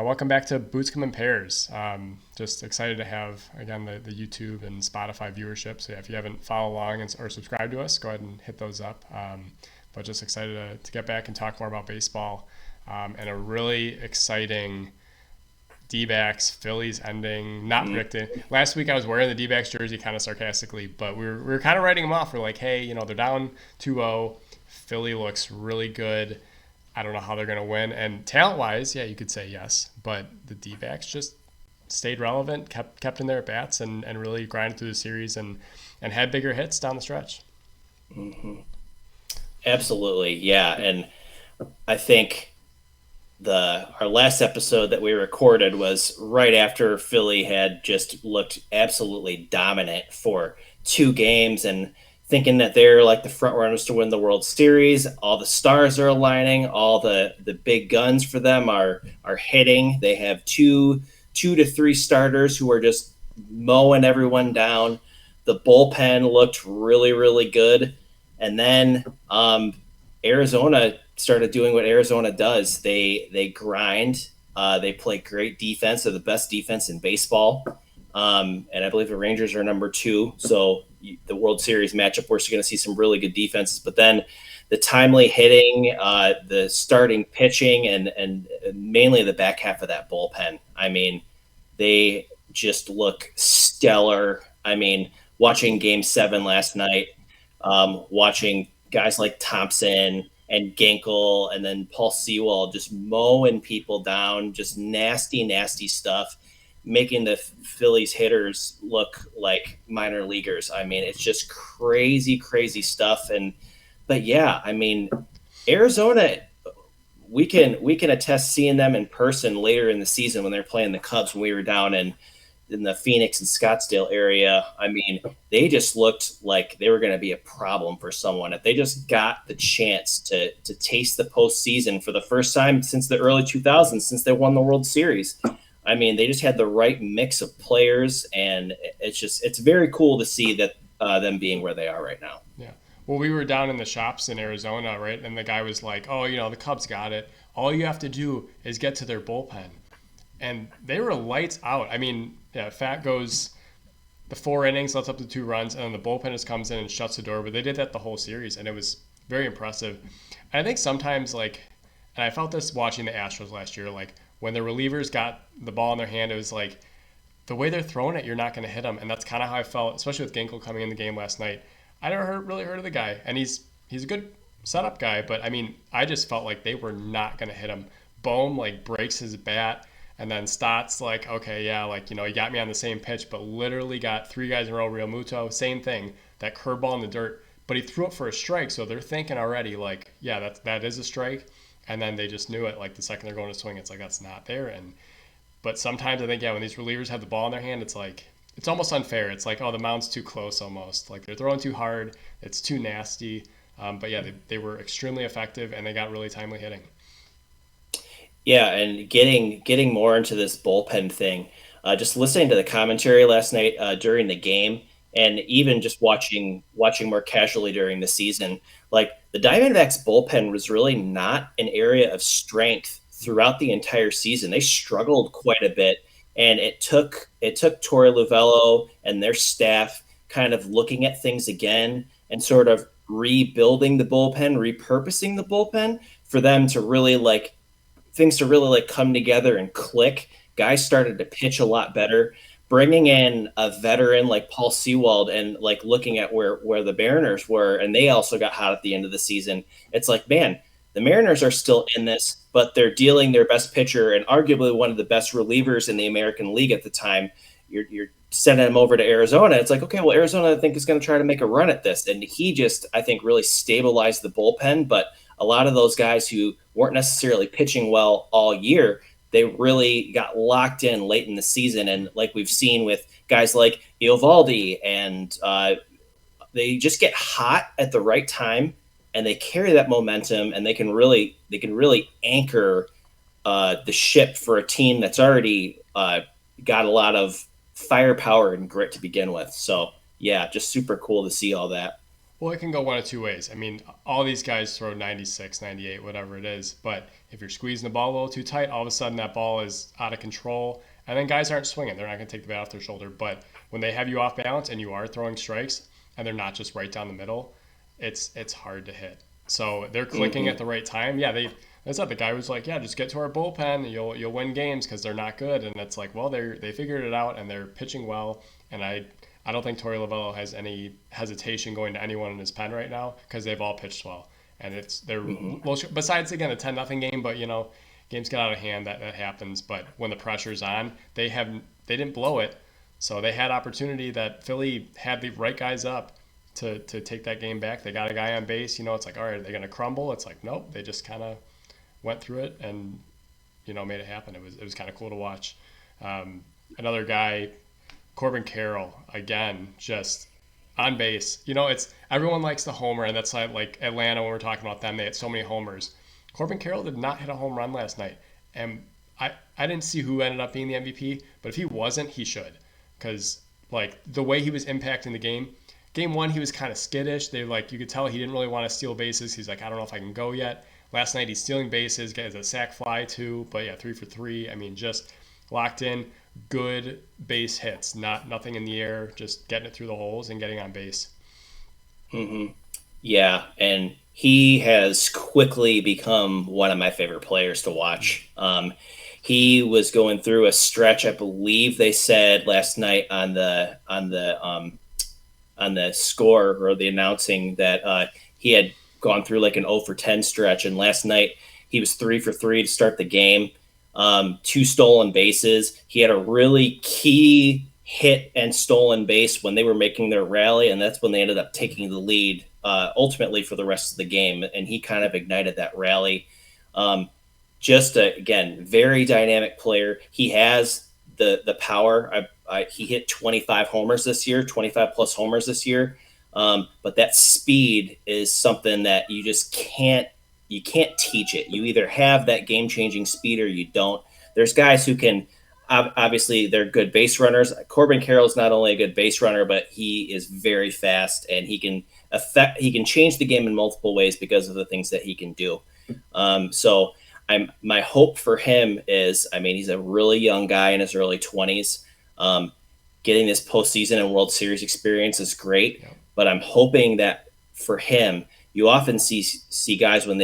Welcome back to Boots Come in Pairs. Just excited to have, again, the YouTube and Spotify viewership. So, yeah, if you haven't followed along or subscribed to us, go ahead and hit those up. But just excited to get back and talk more about baseball and a really exciting D-backs, Phillies ending, not predicting. Last week I was wearing the D-backs jersey kind of sarcastically, but we were kind of writing them off. We're like, hey, they're down 2-0. Philly looks really good. I don't know how they're going to win. And talent-wise, yeah, you could say yes. But the D-backs just stayed relevant, kept in their at-bats, and really grinded through the series and had bigger hits down the stretch. Mm-hmm. Absolutely, yeah. And I think our last episode that we recorded was right after Philly had just looked absolutely dominant for 2 games and thinking that they're like the front runners to win the World Series. All the stars are aligning. All the big guns for them are hitting. They have two to three starters who are just mowing everyone down. The bullpen looked really, really good. And then Arizona started doing what Arizona does. They grind. They play great defense. They're the best defense in baseball. And I believe the Rangers are number 2. So the World Series matchup, we're going to see some really good defenses. But then the timely hitting, the starting pitching, and mainly the back half of that bullpen. I mean, they just look stellar. I mean, watching Game 7 last night, watching guys like Thompson and Ginkel and then Paul Sewell just mowing people down, just nasty, nasty stuff, making the Phillies hitters look like minor leaguers. I mean, it's just crazy, crazy stuff. But yeah, I mean, Arizona, we can attest seeing them in person later in the season when they're playing the Cubs when we were down in the Phoenix and Scottsdale area. I mean, they just looked like they were going to be a problem for someone. If they just got the chance to taste the postseason for the first time since the early 2000s, since they won the World Series, I mean, they just had the right mix of players, and it's very cool to see that them being where they are right now. Yeah. Well, we were down in the shops in Arizona, right? And the guy was like, oh, the Cubs got it. All you have to do is get to their bullpen. And they were lights out. I mean, yeah, Fat goes the 4 innings, lets up the 2 runs, and then the bullpen just comes in and shuts the door. But they did that the whole series, and it was very impressive. And I think sometimes, and I felt this watching the Astros last year, when the relievers got the ball in their hand, it was like the way they're throwing it, you're not going to hit them. And that's kind of how I felt, especially with Ginkel coming in the game last night. I never really heard of the guy, and he's a good setup guy, but I mean, I just felt like they were not going to hit him. Bohm breaks his bat. And then Stott's okay, yeah, he got me on the same pitch, but literally got 3 guys in a row. Real Muto, same thing, that curveball in the dirt, but he threw it for a strike. So they're thinking already, yeah, that is a strike. And then they just knew it. The second they're going to swing, it's that's not there. But sometimes I think, yeah, when these relievers have the ball in their hand, it's almost unfair. It's oh, the mound's too close almost. They're throwing too hard. It's too nasty. But yeah, they were extremely effective, and they got really timely hitting. Yeah, and getting more into this bullpen thing, just listening to the commentary last night during the game, and even just watching more casually during the season, the Diamondbacks bullpen was really not an area of strength throughout the entire season. They struggled quite a bit, and it took Torey Lovello and their staff kind of looking at things again and sort of rebuilding the bullpen, repurposing the bullpen for them to really things to really come together and click. Guys started to pitch a lot better. Bringing in a veteran like Paul Sewald and looking at where the Mariners were, and they also got hot at the end of the season. It's man, the Mariners are still in this, but they're dealing their best pitcher and arguably one of the best relievers in the American League at the time. You're sending him over to Arizona. It's okay, well, Arizona I think is going to try to make a run at this, and he just I think really stabilized the bullpen. But a lot of those guys who weren't necessarily pitching well all year, they really got locked in late in the season. And we've seen with guys like Eovaldi, and they just get hot at the right time, and they carry that momentum, and they can really anchor the ship for a team that's already got a lot of firepower and grit to begin with. So yeah, just super cool to see all that. Well, it can go one of two ways. I mean, all these guys throw 96, 98, whatever it is. But if you're squeezing the ball a little too tight, all of a sudden that ball is out of control. And then guys aren't swinging. They're not going to take the bat off their shoulder. But when they have you off balance and you are throwing strikes and they're not just right down the middle, it's hard to hit. So they're clicking at the right time. Yeah, that's not the guy was like, yeah, just get to our bullpen and you'll win games because they're not good. And it's like, well, they figured it out and they're pitching well. And I don't think Torey Lovello has any hesitation going to anyone in his pen right now because they've all pitched well. And well, besides again the 10-0 game, but games get out of hand, that happens. But when the pressure's on, they didn't blow it, so they had opportunity that Philly had the right guys up to take that game back. They got a guy on base. It's like, all right, are they going to crumble? It's like, nope, they just kind of went through it and made it happen. It was kind of cool to watch. Another guy, Corbin Carroll, again, just on base. It's everyone likes the homer, and that's like Atlanta when we're talking about them. They had so many homers. Corbin Carroll did not hit a home run last night, and I didn't see who ended up being the MVP, but if he wasn't, he should, because like the way he was impacting the game. Game one, he was kind of skittish. You could tell he didn't really want to steal bases. He's like, I don't know if I can go yet. Last night he's stealing bases, gets a sac fly too, but yeah, 3 for 3. I mean, just locked in, good base hits, nothing in the air, just getting it through the holes and getting on base. Yeah, and he has quickly become one of my favorite players to watch. He was going through a stretch, I believe they said last night on the score or the announcing that he had gone through like an 0 for 10 stretch, and last night he was 3 for 3 to start the game. 2 stolen bases. He had a really key hit and stolen base when they were making their rally, and that's when they ended up taking the lead ultimately for the rest of the game, and he kind of ignited that rally. Again, very dynamic player. He has the power. He hit 25 homers this year, 25 plus homers this year, but that speed is something that you just can't teach it. You either have that game-changing speed or you don't. There's guys who can, obviously, they're good base runners. Corbin Carroll's not only a good base runner, but he is very fast, and he can change the game in multiple ways because of the things that he can do. So my hope for him is, he's a really young guy in his early 20s. Getting this postseason and World Series experience is great, but I'm hoping that for him, you often see guys when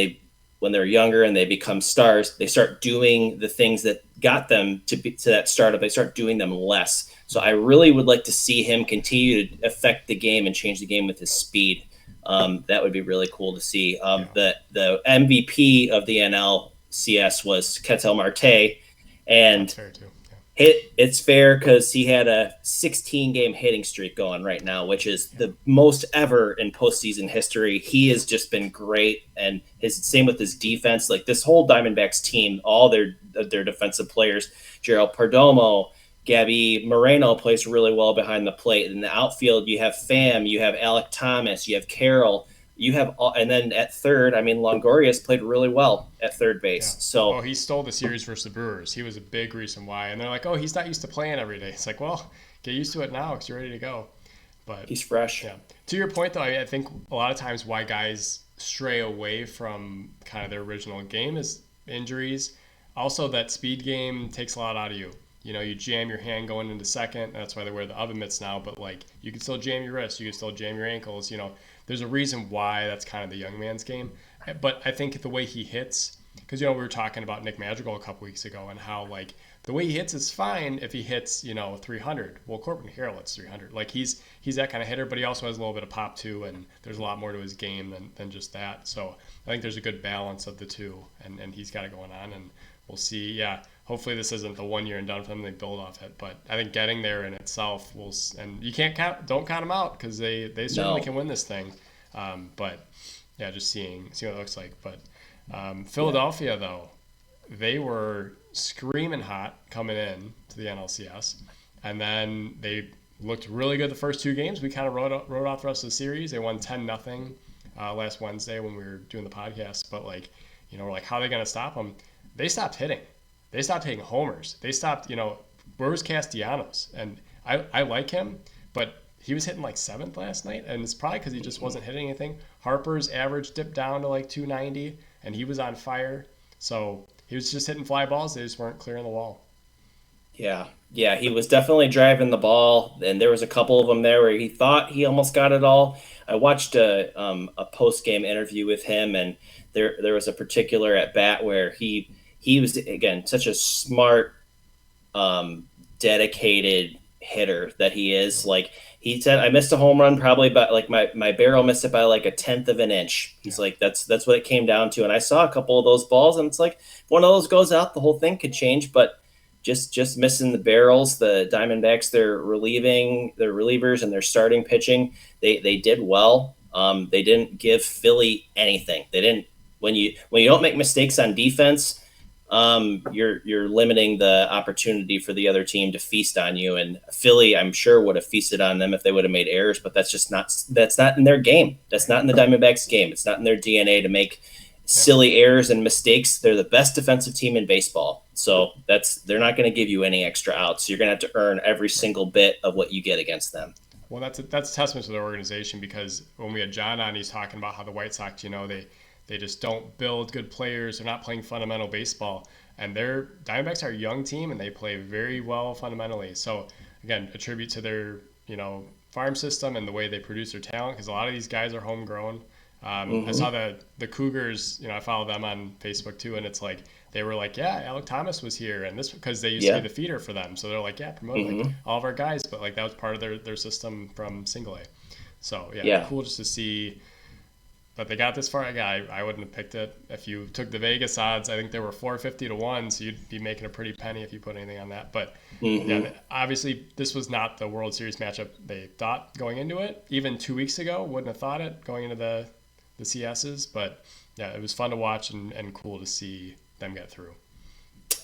they're younger and they become stars, they start doing the things that got them to that startup. They start doing them less. So I really would like to see him continue to affect the game and change the game with his speed. That would be really cool to see. The MVP of the NLCS was Ketel Marte, and That's fair too. It's fair because he had a 16-game hitting streak going right now, which is the most ever in postseason history. He has just been great, and same with his defense. Like this whole Diamondbacks team, all their defensive players, Gerald Perdomo, Gabby Moreno plays really well behind the plate. In the outfield, you have Pham, you have Alec Thomas, you have Carroll. And then at third, Longoria's played really well at third base. Yeah. So he stole the series versus the Brewers. He was a big reason why. And they're like, oh, he's not used to playing every day. It's like, well, get used to it now because you're ready to go. But he's fresh. Yeah. To your point, though, I think a lot of times why guys stray away from kind of their original game is injuries. Also, that speed game takes a lot out of you. You jam your hand going into second. That's why they wear the oven mitts now. But you can still jam your wrist. You can still jam your ankles. There's a reason why that's kind of the young man's game. But I think the way he hits, because we were talking about Nick Madrigal a couple weeks ago and how the way he hits is fine if he hits 300. Well, Corbin Carroll hits 300. He's that kind of hitter, but he also has a little bit of pop too, and there's a lot more to his game than just that. So I think there's a good balance of the two, and he's got it going on, and we'll see. Yeah, hopefully this isn't the 1 year and done for them. They build off it, but I think getting there in itself will. And you don't count them out because they certainly can win this thing. But yeah, just seeing what it looks like. But Philadelphia though, they were screaming hot coming in to the NLCS, and then they looked really good the first 2 games. We kind of wrote off the rest of the series. They won 10-0 last Wednesday when we were doing the podcast. But we're like, how are they going to stop them? They stopped hitting. They stopped hitting homers. They stopped, where's Castellanos? And I like him, but he was hitting like seventh last night, and it's probably because he just wasn't hitting anything. Harper's average dipped down to like 290, and he was on fire. So he was just hitting fly balls. They just weren't clearing the wall. Yeah. Yeah, he was definitely driving the ball, and there was a couple of them there where he thought he almost got it all. I watched a post game interview with him, and there was a particular at bat where he was again such a smart, dedicated hitter that he is. Like he said, I missed a home run probably, but like my barrel missed it by like a tenth of an inch. He's like that's what it came down to, and I saw a couple of those balls, and it's like if one of those goes out, the whole thing could change, but. Just missing the barrels. The Diamondbacks, their relievers, and their starting pitching, they did well. They didn't give Philly anything. They didn't when you don't make mistakes on defense, you're limiting the opportunity for the other team to feast on you. And Philly, I'm sure, would have feasted on them if they would have made errors, but that's not in their game. That's not in the Diamondbacks game. It's not in their DNA to make silly errors and mistakes. They're the best defensive team in baseball. So they're not going to give you any extra outs. You're going to have to earn every single bit of what you get against them. Well, that's a testament to their organization, because when we had John on, he's talking about how the White Sox, they just don't build good players. They're not playing fundamental baseball. And their Diamondbacks are a young team, and they play very well fundamentally. So, again, a tribute to their, farm system and the way they produce their talent, because a lot of these guys are homegrown. I saw the Cougars, I follow them on Facebook too, and it's like they were like, yeah, Alec Thomas was here, and this because they used to be the feeder for them, so they're like, yeah, promote like all of our guys, but like that was part of their system from Single A. So cool just to see that they got this far. I wouldn't have picked it if you took the Vegas odds. I think they were 450 to 1, so you'd be making a pretty penny if you put anything on that. But obviously this was not the World Series matchup they thought going into it. Even 2 weeks ago, wouldn't have thought it going into the CSs, but it was fun to watch and cool to see them get through.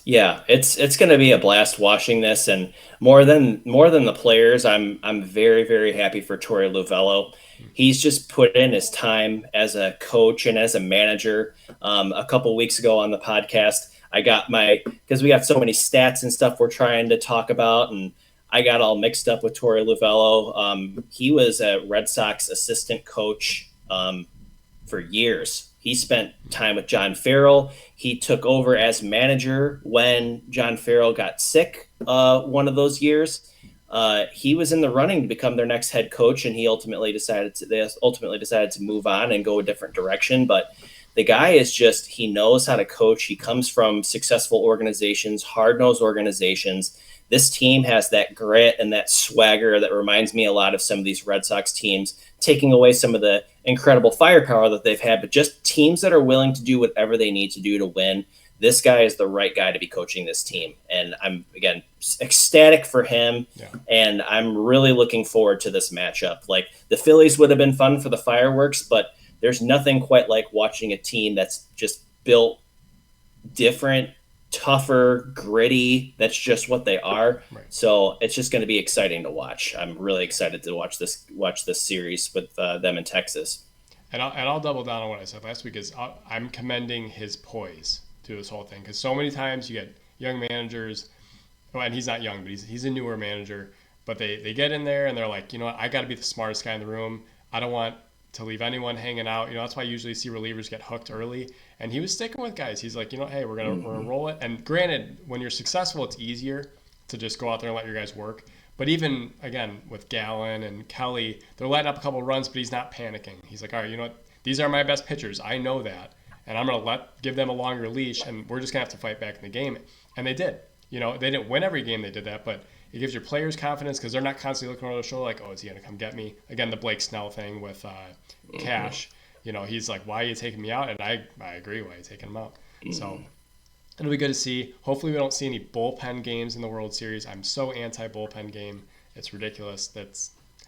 Yeah, it's going to be a blast watching this, and more than the players, I'm very, very happy for Torey Lovello. He's just put in his time as a coach and as a manager. A couple weeks ago on the podcast, I got because we got so many stats and stuff we're trying to talk about, and I got all mixed up with Torey Lovello. He was a Red Sox assistant coach for years. He spent time with John Farrell. He took over as manager when John Farrell got sick one of those years. He was in the running to become their next head coach, and they ultimately decided to move on and go a different direction. But the guy is he knows how to coach. He comes from successful organizations, hard-nosed organizations. This team has that grit and that swagger that reminds me a lot of some of these Red Sox teams, taking away some of the incredible firepower that they've had, but just teams that are willing to do whatever they need to do to win. This guy is the right guy to be coaching this team. And I'm, again, ecstatic for him. Yeah. And I'm really looking forward to this matchup. Like, the Phillies would have been fun for the fireworks, but there's nothing quite like watching a team that's just built different, tougher, gritty. That's just what they are. Right. So it's just going to be exciting to watch. I'm really excited to watch this series with them in Texas. And I'll double down on what I said last week. I'm commending his poise to this whole thing, because so many times you get young managers, and he's not young, but he's a newer manager, but they get in there and they're like, you know what, I got to be the smartest guy in the room. I don't want to leave anyone hanging out. That's why I usually see relievers get hooked early. And he was sticking with guys. He's like, hey, we're gonna roll it. And granted, when you're successful, it's easier to just go out there and let your guys work. But even, again, with Gallen and Kelly, they're letting up a couple runs, but he's not panicking. He's like, all right, you know what? These are my best pitchers. I know that. And I'm going to give them a longer leash, and we're just going to have to fight back in the game. And they did. They didn't win every game they did that, but it gives your players confidence, because they're not constantly looking over their shoulder like, oh, is he going to come get me? Again, the Blake Snell thing with Cash. He's like, why are you taking me out? And I agree, why are you taking him out? So it'll be good to see. Hopefully we don't see any bullpen games in the World Series. I'm so anti-bullpen game. It's ridiculous.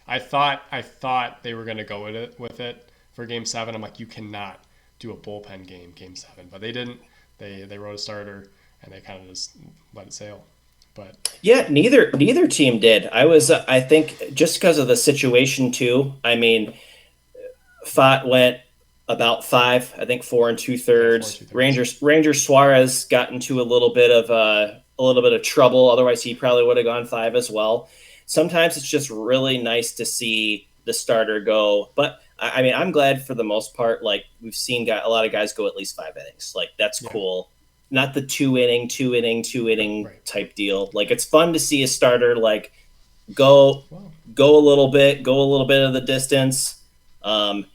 I thought they were going to go with it for Game 7. I'm like, you cannot do a bullpen Game 7. But they didn't. They wrote a starter, and they kind of just let it sail. But yeah, neither team did. I think just because of the situation too. I mean, Fott went about 5, I think 4 2/3. Rangers Suarez got into a little bit of trouble. Otherwise, he probably would have gone 5 as well. sometimes it's just really nice to see the starter go. But I mean, I'm glad for the most part. Like we've seen a lot of guys go at least 5 innings. Like that's Yeah. cool. Not the two inning Right. type deal. Like it's fun to see a starter like go Well, go a little bit of the distance, um,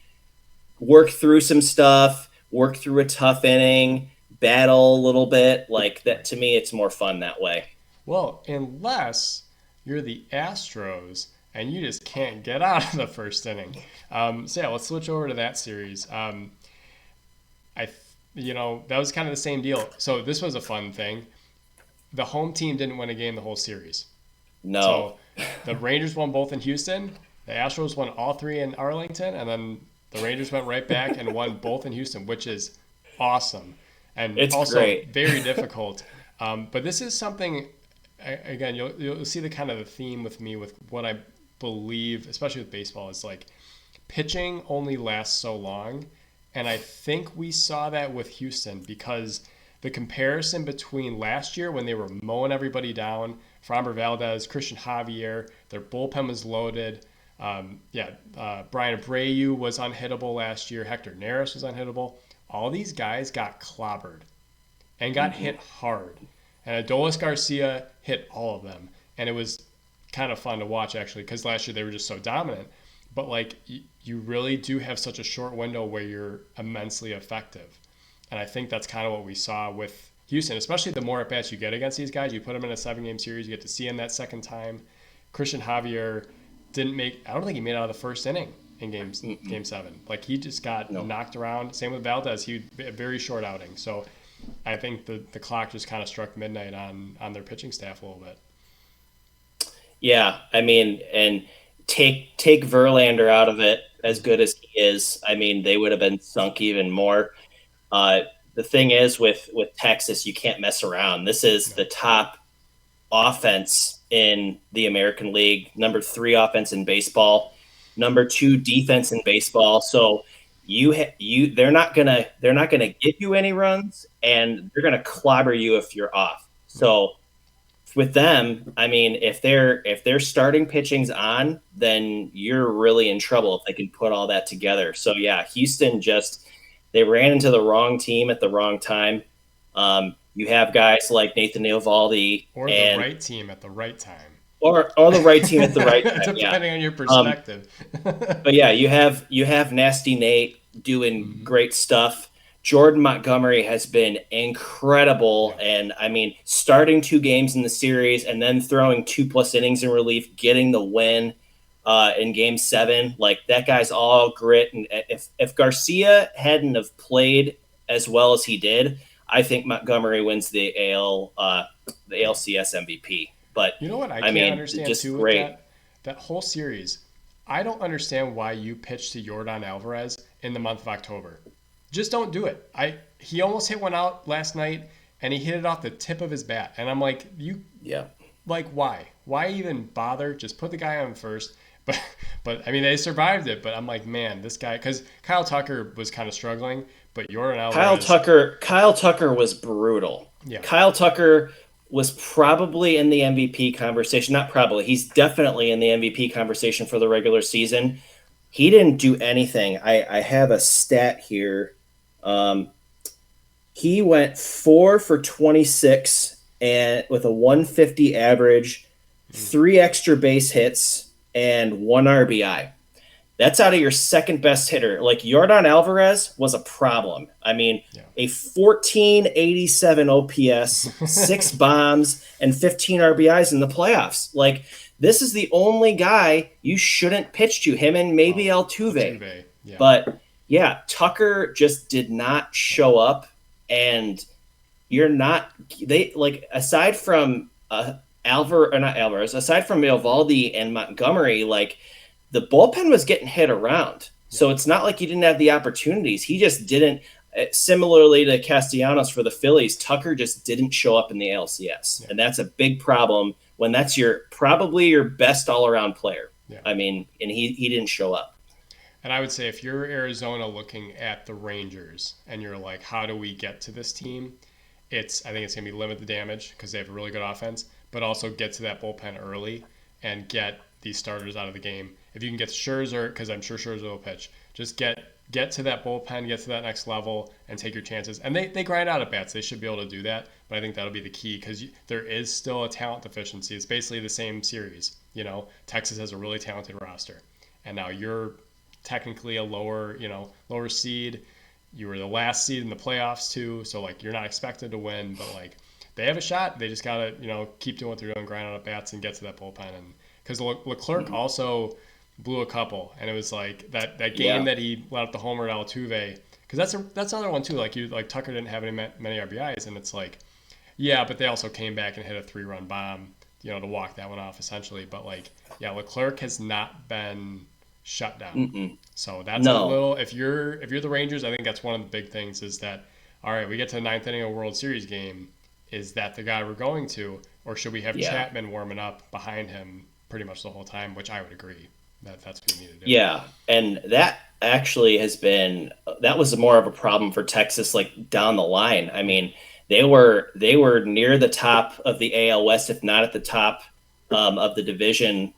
work through some stuff, work through a tough inning, battle a little bit. Like that right. to me, it's more fun that way. Well, unless you're the Astros and you just can't get out of the first inning. So yeah, let's switch over to that series. That was kind of the same deal. So this was a fun thing. The home team didn't win a game the whole series. No. So the Rangers won both in Houston. The Astros won all three in Arlington, and then the Rangers went right back and won both in Houston, which is awesome and It's also great. very difficult. But this is something. Again, you'll see the kind of the theme with me with what I believe, especially with baseball, is like pitching only lasts so long, and I think we saw that with Houston because the comparison between last year when they were mowing everybody down, Framber Valdez, Christian Javier, their bullpen was loaded. Brian Abreu was unhittable last year. Hector Neris was unhittable. All these guys got clobbered and got hit hard. And Adolis Garcia hit all of them. And it was kind of fun to watch, actually, because last year they were just so dominant. But, like, you really do have such a short window where you're immensely effective. And I think that's kind of what we saw with Houston, especially the more at-bats you get against these guys. You put them in a 7-game series, you get to see them that second time. Christian Javier I don't think he made it out of the first inning in game 7. Like, he just got No. knocked around. Same with Valdez. He had a very short outing. So I think the clock just kind of struck midnight on their pitching staff a little bit. Yeah, I mean, and take Verlander out of it, as good as he is. I mean, they would have been sunk even more. The thing is with Texas, you can't mess around. This is No. the top offense in the American League, number 3 offense in baseball, number 2 defense in baseball. So they're not gonna give you any runs, and they're gonna clobber you if you're off. So with them, I mean, if their starting pitching's on, then you're really in trouble if they can put all that together. So yeah, Houston just they ran into the wrong team at the wrong time. You have guys like Nathan Eovaldi Or the and right team at the right time. or the right team at the right time. Yeah, Depending on your um, perspective. but yeah, you have Nasty Nate doing Mhm. great stuff. Jordan Montgomery has been incredible, Yeah. and I mean, starting 2 games in the series and then throwing 2+ innings in relief, getting the win in Game 7. Like that guy's all grit, and if Garcia hadn't have played as well as he did, I think Montgomery wins the Yeah. ALCS MVP. But You know what I I can't mean, understand just too with great. that whole series. I don't understand why you pitched to Jordan Alvarez in the month of October. Just don't do it. He almost hit one out last night and he hit it off the tip of his bat. And I'm like, Yeah. why? Why even bother? Just put the guy on first. But I mean they survived it, but I'm like, man, this guy cuz Kyle Tucker was kind of struggling, but Jordan Alvarez, Kyle Tucker was brutal. yeah. Kyle Tucker was probably in the MVP conversation. Not probably. He's definitely in the MVP conversation for the regular season. He didn't do anything. I have a stat here. Um, he went 4 for 26 and with a 150 average, 3 extra base hits, and 1 RBI. That's out of your second best hitter. Like Jordan Alvarez was a problem. I mean, Yeah. a 1487 OPS, 6 bombs, and 15 RBIs in the playoffs. Like this is the only guy you shouldn't pitch to. Him and maybe Altuve. Altuve. Yeah. But yeah, Tucker just did not show up, and you're not. They like aside from aside from Eovaldi and Montgomery, like the bullpen was getting hit around. So it's not like he didn't have the opportunities. He just didn't. Similarly to Castellanos for the Phillies, Tucker just didn't show up in the ALCS, Yeah. and that's a big problem when that's probably your best all around player. Yeah. I mean, and he didn't show up. And I would say if you're Arizona looking at the Rangers and you're like, how do we get to this team? I think it's going to be limit the damage because they have a really good offense, but also get to that bullpen early and get these starters out of the game. If you can get Scherzer, because I'm sure Scherzer will pitch, just get to that bullpen, get to that next level, and take your chances. And they grind out at bats. They should be able to do that. But I think that'll be the key because there is still a talent deficiency. It's basically the same series. Texas has a really talented roster, and now you're technically a lower seed. You were the last seed in the playoffs too, so like you're not expected to win, but like they have a shot. They just gotta keep doing what they're doing, grind out at bats, and get to that bullpen. And because Leclerc also blew a couple, and it was like that game that he let up the homer to Altuve, because that's another one too. Like Tucker didn't have many RBIs, and it's like, yeah, but they also came back and hit a 3-run bomb, to walk that one off essentially. But like, yeah, Leclerc has not been shut down. So that's a little. If you're the Rangers, I think that's one of the big things is that, all right, we get to the 9th inning of a World Series game. Is that the guy we're going to, or should we have Chapman warming up behind him pretty much the whole time? Which I would agree that's what we need to do. Yeah, and that actually that was more of a problem for Texas, like down the line. I mean, they were near the top of the AL West, if not at the top of the division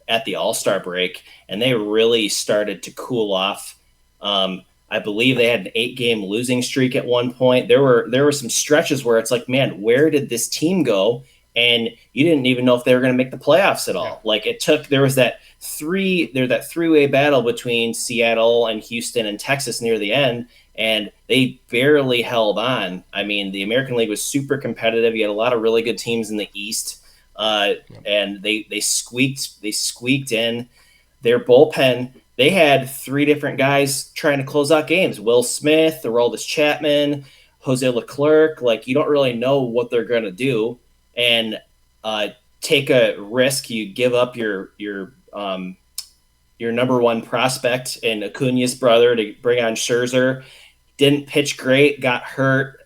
at the All-Star break, and they really started to cool off. I believe they had an 8-game losing streak at one point. There were some stretches where it's like, man, where did this team go? And you didn't even know if they were going to make the playoffs at all. Yeah. Like there was that three-way battle between Seattle and Houston and Texas near the end, and they barely held on. I mean, the American League was super competitive. You had a lot of really good teams in the East, and they squeaked in. Their bullpen, they had 3 different guys trying to close out games. Will Smith, Aroldis Chapman, Jose Leclerc. Like, you don't really know what they're going to do. And take a risk. You give up your number one prospect in Acuna's brother to bring on Scherzer. Didn't pitch great, got hurt,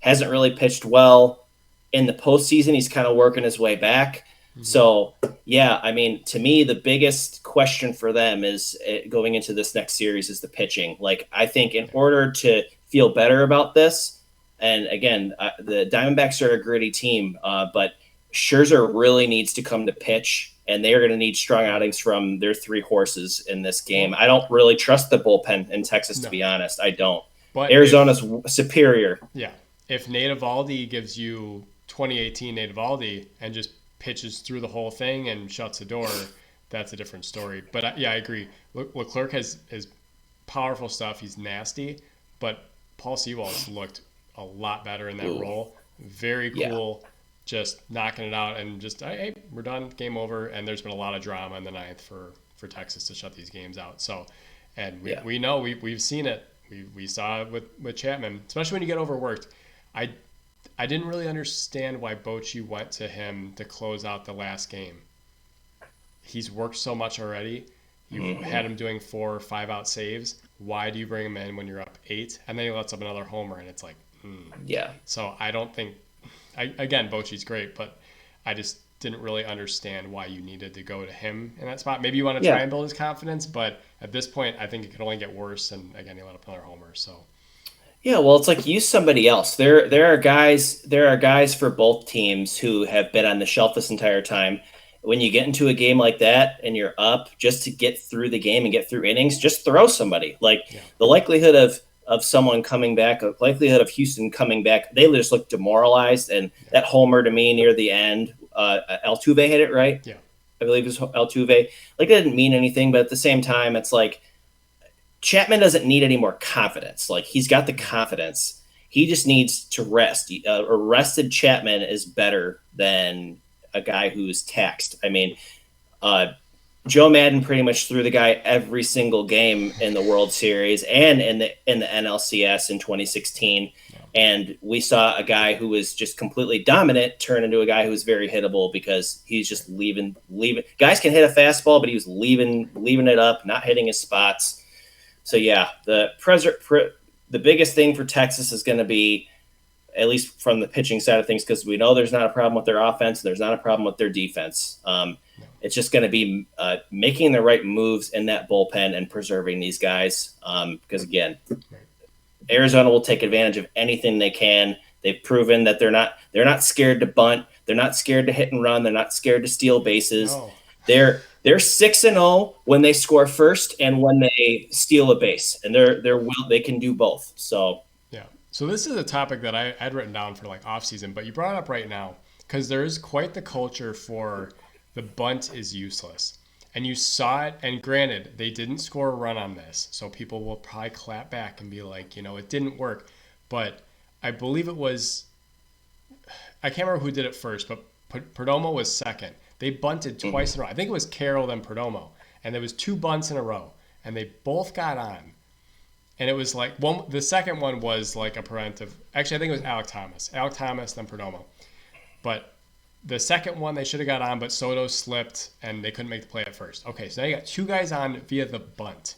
hasn't really pitched well in the postseason. He's kind of working his way back. Mm-hmm. So, yeah, I mean, to me, the biggest question for them is going into this next series is the pitching. Like, I think in order to feel better about this, and again, the Diamondbacks are a gritty team, but Scherzer really needs to come to pitch, and they are going to need strong outings from their 3 horses in this game. I don't really trust the bullpen in Texas, to be honest. I don't. But Arizona's superior. Yeah. If Nate Eovaldi gives you 2018 Nate Eovaldi and just pitches through the whole thing and shuts the door, that's a different story. But yeah, I agree. Leclerc has powerful stuff. He's nasty, but Paul Sewell's looked a lot better in that role. Very cool. Yeah. Just knocking it out and just, hey, we're done, game over. And there's been a lot of drama in the 9th for Texas to shut these games out. So, and we know we've seen it. We saw it with Chapman, especially when you get overworked. I didn't really understand why Bochy went to him to close out the last game. He's worked so much already. You've had him doing 4 or 5 out saves. Why do you bring him in when you're up 8? And then he lets up another homer, and it's like, Yeah. So I don't think, again, Bochy's great, but I just didn't really understand why you needed to go to him in that spot. Maybe you want to try and build his confidence, but at this point, I think it could only get worse. And again, he let up another homer. So. Yeah, well, it's like use somebody else. There are guys for both teams who have been on the shelf this entire time. When you get into a game like that and you're up, just to get through the game and get through innings, just throw somebody. The likelihood of someone coming back, the likelihood of Houston coming back, they just look demoralized. And that homer to me near the end, Altuve hit it, right? Yeah, I believe it was Altuve. Like, it didn't mean anything, but at the same time, it's like Chapman doesn't need any more confidence. Like, he's got the confidence. He just needs to rest. A rested Chapman is better than a guy who's taxed. I mean, Joe Madden pretty much threw the guy every single game in the World Series and in the NLCS in 2016. And we saw a guy who was just completely dominant turn into a guy who was very hittable because he's just leaving. Guys can hit a fastball, but he was leaving it up, not hitting his spots. So yeah, the biggest thing for Texas is going to be, at least from the pitching side of things, because we know there's not a problem with their offense, and there's not a problem with their defense. It's just going to be making the right moves in that bullpen and preserving these guys. Because again, Arizona will take advantage of anything they can. They've proven that they're not scared to bunt. They're not scared to hit and run. They're not scared to steal bases. No. They're 6-0 when they score first and when they steal a base, and they can do both. So Yeah. So this is a topic that I had written down for like off season, but you brought it up right now because there is quite the culture for the bunt is useless. And you saw it, and granted, they didn't score a run on this, so people will probably clap back and be like, it didn't work. But I believe it was, I can't remember who did it first, but Perdomo was second. They bunted twice in a row. I think it was Carroll then Perdomo, and there was two bunts in a row, and they both got on. And it was like the second one was like a preventive. Actually, I think it was Alec Thomas, then Perdomo. But the second one they should have got on, but Soto slipped and they couldn't make the play at first. Okay, so now you got two guys on via the bunt.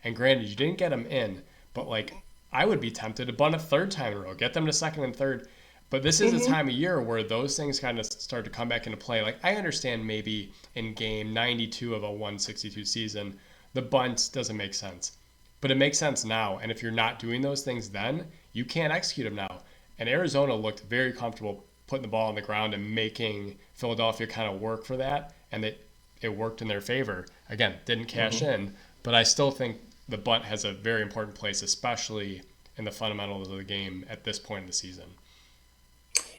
And granted, you didn't get them in, but like I would be tempted to bunt a third time in a row, get them to second and third. But this is a time of year where those things kind of start to come back into play. Like I understand maybe in game 92 of a 162 season, the bunt doesn't make sense. But it makes sense now. And if you're not doing those things then, you can't execute them now. And Arizona looked very comfortable putting the ball on the ground and making Philadelphia kind of work for that. And it worked in their favor. Again, didn't cash in. But I still think the bunt has a very important place, especially in the fundamentals of the game at this point in the season.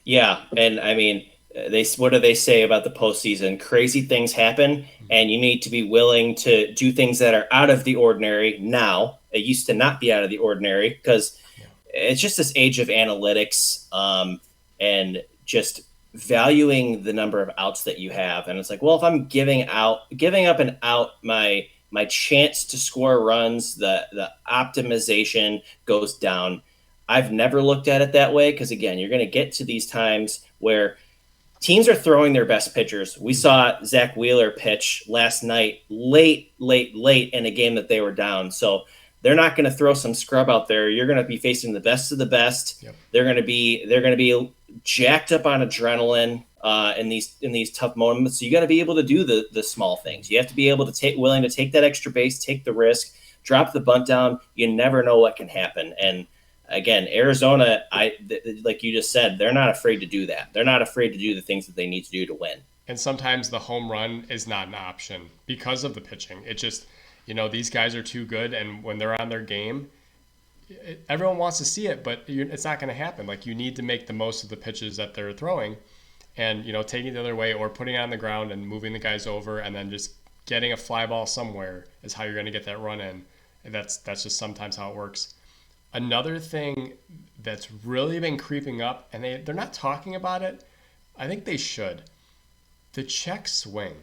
Yeah, and I mean, what do they say about the postseason? Crazy things happen, and you need to be willing to do things that are out of the ordinary now. It used to not be out of the ordinary because it's just this age of analytics and just valuing the number of outs that you have. And it's like, well, if I'm giving up an out, my chance to score runs, the optimization goes down. I've never looked at it that way because, again, you're going to get to these times where teams are throwing their best pitchers. We saw Zach Wheeler pitch last night late in a game that they were down. So they're not going to throw some scrub out there. You're going to be facing the best of the best. Yep. They're going to be jacked up on adrenaline in these tough moments. So you got to be able to do the small things. You have to be able to willing to take that extra base, take the risk, drop the bunt down. You never know what can happen. And again, Arizona, like you just said, they're not afraid to do that. They're not afraid to do the things that they need to do to win. And sometimes the home run is not an option because of the pitching. It just, these guys are too good, and when they're on their game, everyone wants to see it, but it's not going to happen. Like, you need to make the most of the pitches that they're throwing and, taking it the other way or putting it on the ground and moving the guys over and then just getting a fly ball somewhere is how you're going to get that run in. And that's just sometimes how it works. Another thing that's really been creeping up, and they're not talking about it, I think they should, the check swing.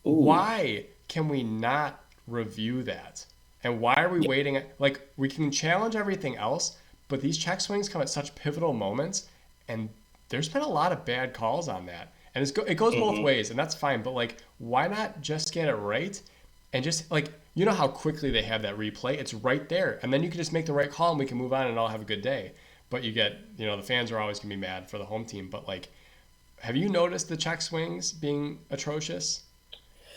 Ooh. Why can we not review that? And why are we waiting? Like, we can challenge everything else, but these check swings come at such pivotal moments, and there's been a lot of bad calls on that. And it goes both ways, and that's fine, but, like, why not just get it right? And just, like, how quickly they have that replay. It's right there. And then you can just make the right call and we can move on and all have a good day. But you get, the fans are always going to be mad for the home team. But, like, have you noticed the check swings being atrocious?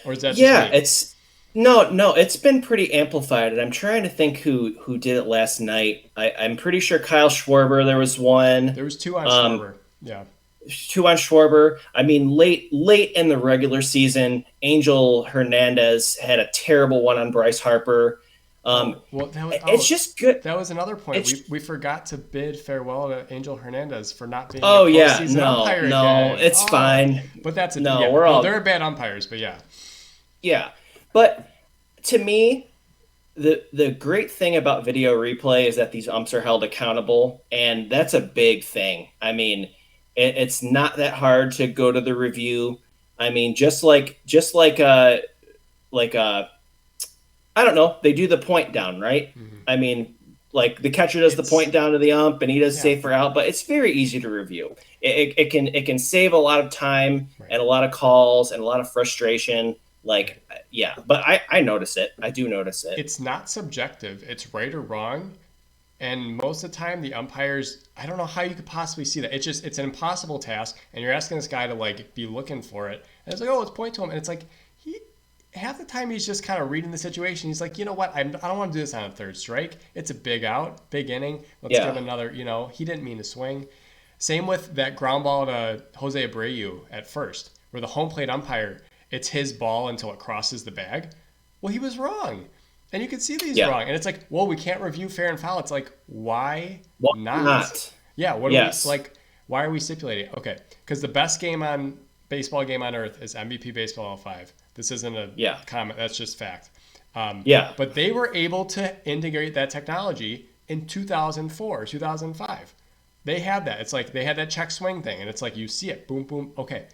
Or is that just me? No, it's been pretty amplified. And I'm trying to think who did it last night. I'm pretty sure Kyle Schwarber, there was one. There was two on Schwarber. Yeah. 2 on Schwarber. I mean, late in the regular season, Angel Hernandez had a terrible one on Bryce Harper. It's just good. That was another point. We forgot to bid farewell to Angel Hernandez for not being a postseason umpire again. It's fine. But that's they're bad umpires, but yeah. Yeah, but to me, the great thing about video replay is that these umps are held accountable, and that's a big thing. I mean, it's not that hard to go to the review. I mean, just like I don't know, they do the point down, right? Mm-hmm. I mean, like the catcher does the point down to the ump and he does safe for out, but it's very easy to review. It can save a lot of time and a lot of calls and a lot of frustration. Like, yeah, but I notice it. I do notice it. It's not subjective. It's right or wrong. And most of the time, the umpires, I don't know how you could possibly see that. It's an impossible task, and you're asking this guy to, like, be looking for it. And it's like, let's point to him. And it's like, half the time he's just kind of reading the situation. He's like, you know what? I don't want to do this on a third strike. It's a big out, big inning. Let's give him another, he didn't mean to swing. Same with that ground ball to Jose Abreu at first, where the home plate umpire, it's his ball until it crosses the bag. Well, he was wrong. And you can see that he's Yeah. wrong. And it's like, well, we can't review fair and foul. It's like, why Why not? not? Yeah, what do we Yes. like? Why are we stipulating? Okay, because the best baseball game on earth is MVP Baseball 05. This isn't a Yeah. comment. That's just fact. Yeah. But they were able to integrate that technology in 2004, 2005. They had that. It's like they had that check swing thing, and it's like you see it, boom, boom. Okay,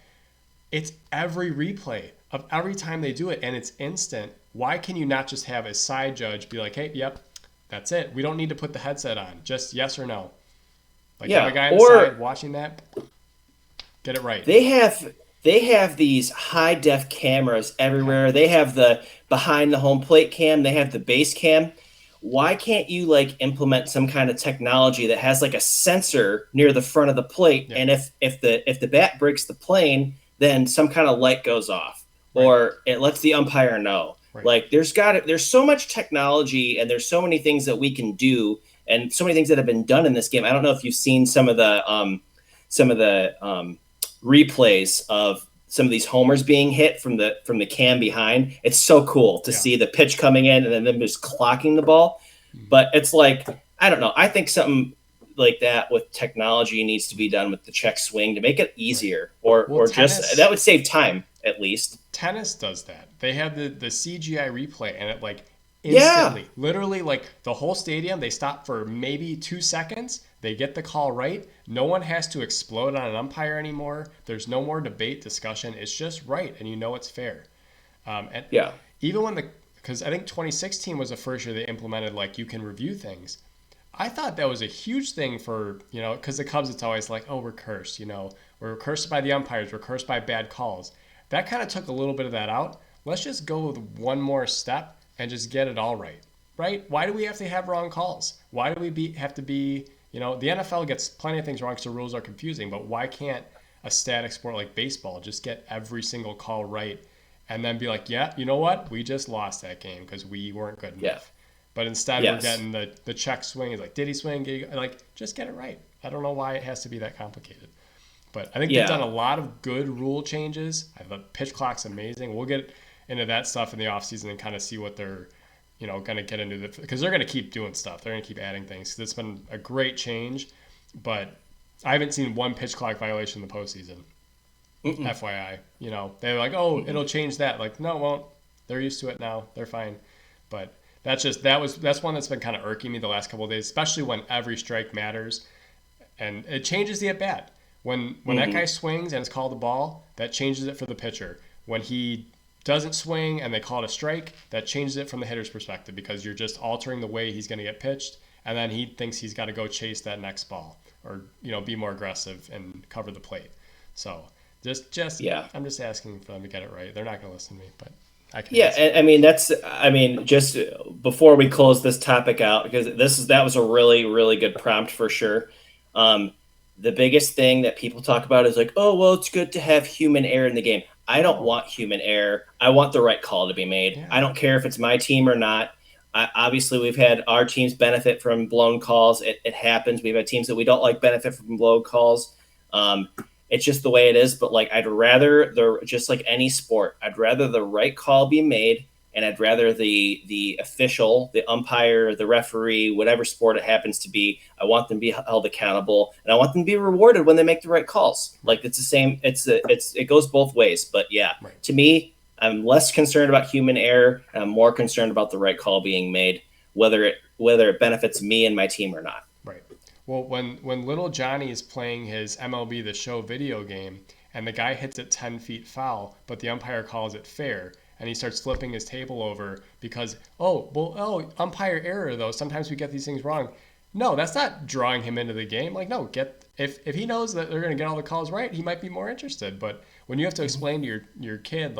it's every replay of every time they do it, and it's instant. Why can you not just have a side judge be like, hey, yep, that's it. We don't need to put the headset on. Just yes or no. Like have a guy on the side watching that. Get it right. They have these high def cameras everywhere. They have the behind the home plate cam. They have the base cam. Why can't you like implement some kind of technology that has like a sensor near the front of the plate, Yeah. and if the bat breaks the plane, then some kind of light goes off, Right. or it lets the umpire know. Right. Like there's so much technology, and there's so many things that we can do, and so many things that have been done in this game. I don't know if you've seen some of the replays of some of these homers being hit from the cam behind. It's so cool to see the pitch coming in and then them just clocking the ball. But it's like, I don't know. I think something like that with technology needs to be done with the check swing to make it easier, or just that would save time at least. Tennis does that. They have the CGI replay, and it like instantly, literally like the whole stadium, they stop for maybe 2 seconds. They get the call right. No one has to explode on an umpire anymore. There's no more debate, discussion. It's just right, and you know it's fair. And even when because I think 2016 was the first year they implemented like you can review things. I thought that was a huge thing for, because the Cubs, it's always like, oh, we're cursed, we're cursed by the umpires, we're cursed by bad calls. That kind of took a little bit of that out. Let's just go with one more step and just get it all right, right? Why do we have to have wrong calls? Why do we have to be, the NFL gets plenty of things wrong because the rules are confusing, but why can't a static sport like baseball just get every single call right and then be like, yeah, you know what? We just lost that game because we weren't good enough. Yeah. But instead, we're getting the check swing. It's like, did he swing? Just get it right. I don't know why it has to be that complicated. But I think they've done a lot of good rule changes. The pitch clock's amazing. We'll get into that stuff in the offseason and kind of see what they're, going to get into. Because they're going to keep doing stuff. They're going to keep adding things. It's been a great change. But I haven't seen one pitch clock violation in the postseason. FYI. They're like, oh, it'll change that. Like, no, it won't. They're used to it now. They're fine. But that's one that's been kind of irking me the last couple of days, especially when every strike matters, and it changes the at bat. When that guy swings and it's called a ball, that changes it for the pitcher. When he doesn't swing and they call it a strike, that changes it from the hitter's perspective because you're just altering the way he's going to get pitched, and then he thinks he's got to go chase that next ball or be more aggressive and cover the plate. So I'm just asking for them to get it right. They're not going to listen to me, but. Just before we close this topic out, because that was a really, really good prompt for sure. The biggest thing that people talk about is like, oh, well, it's good to have human error in the game. I don't want human error. I want the right call to be made. Yeah. I don't care if it's my team or not. Obviously, we've had our teams benefit from blown calls. It happens. We've had teams that we don't like benefit from blown calls. It's just the way it is. But I'd rather just like any sport, I'd rather the right call be made, and I'd rather the official, the umpire, the referee, whatever sport it happens to be, I want them to be held accountable, and I want them to be rewarded when they make the right calls. It's the same. It goes both ways. But to me, I'm less concerned about human error, and I'm more concerned about the right call being made, whether it benefits me and my team or not. Right. Well, when little Johnny is playing his MLB The Show video game and the guy hits it 10 feet foul, but the umpire calls it fair, and he starts flipping his table over because, umpire error, though. Sometimes we get these things wrong. No, that's not drawing him into the game. If he knows that they're going to get all the calls right, he might be more interested. But when you have to explain to your kid,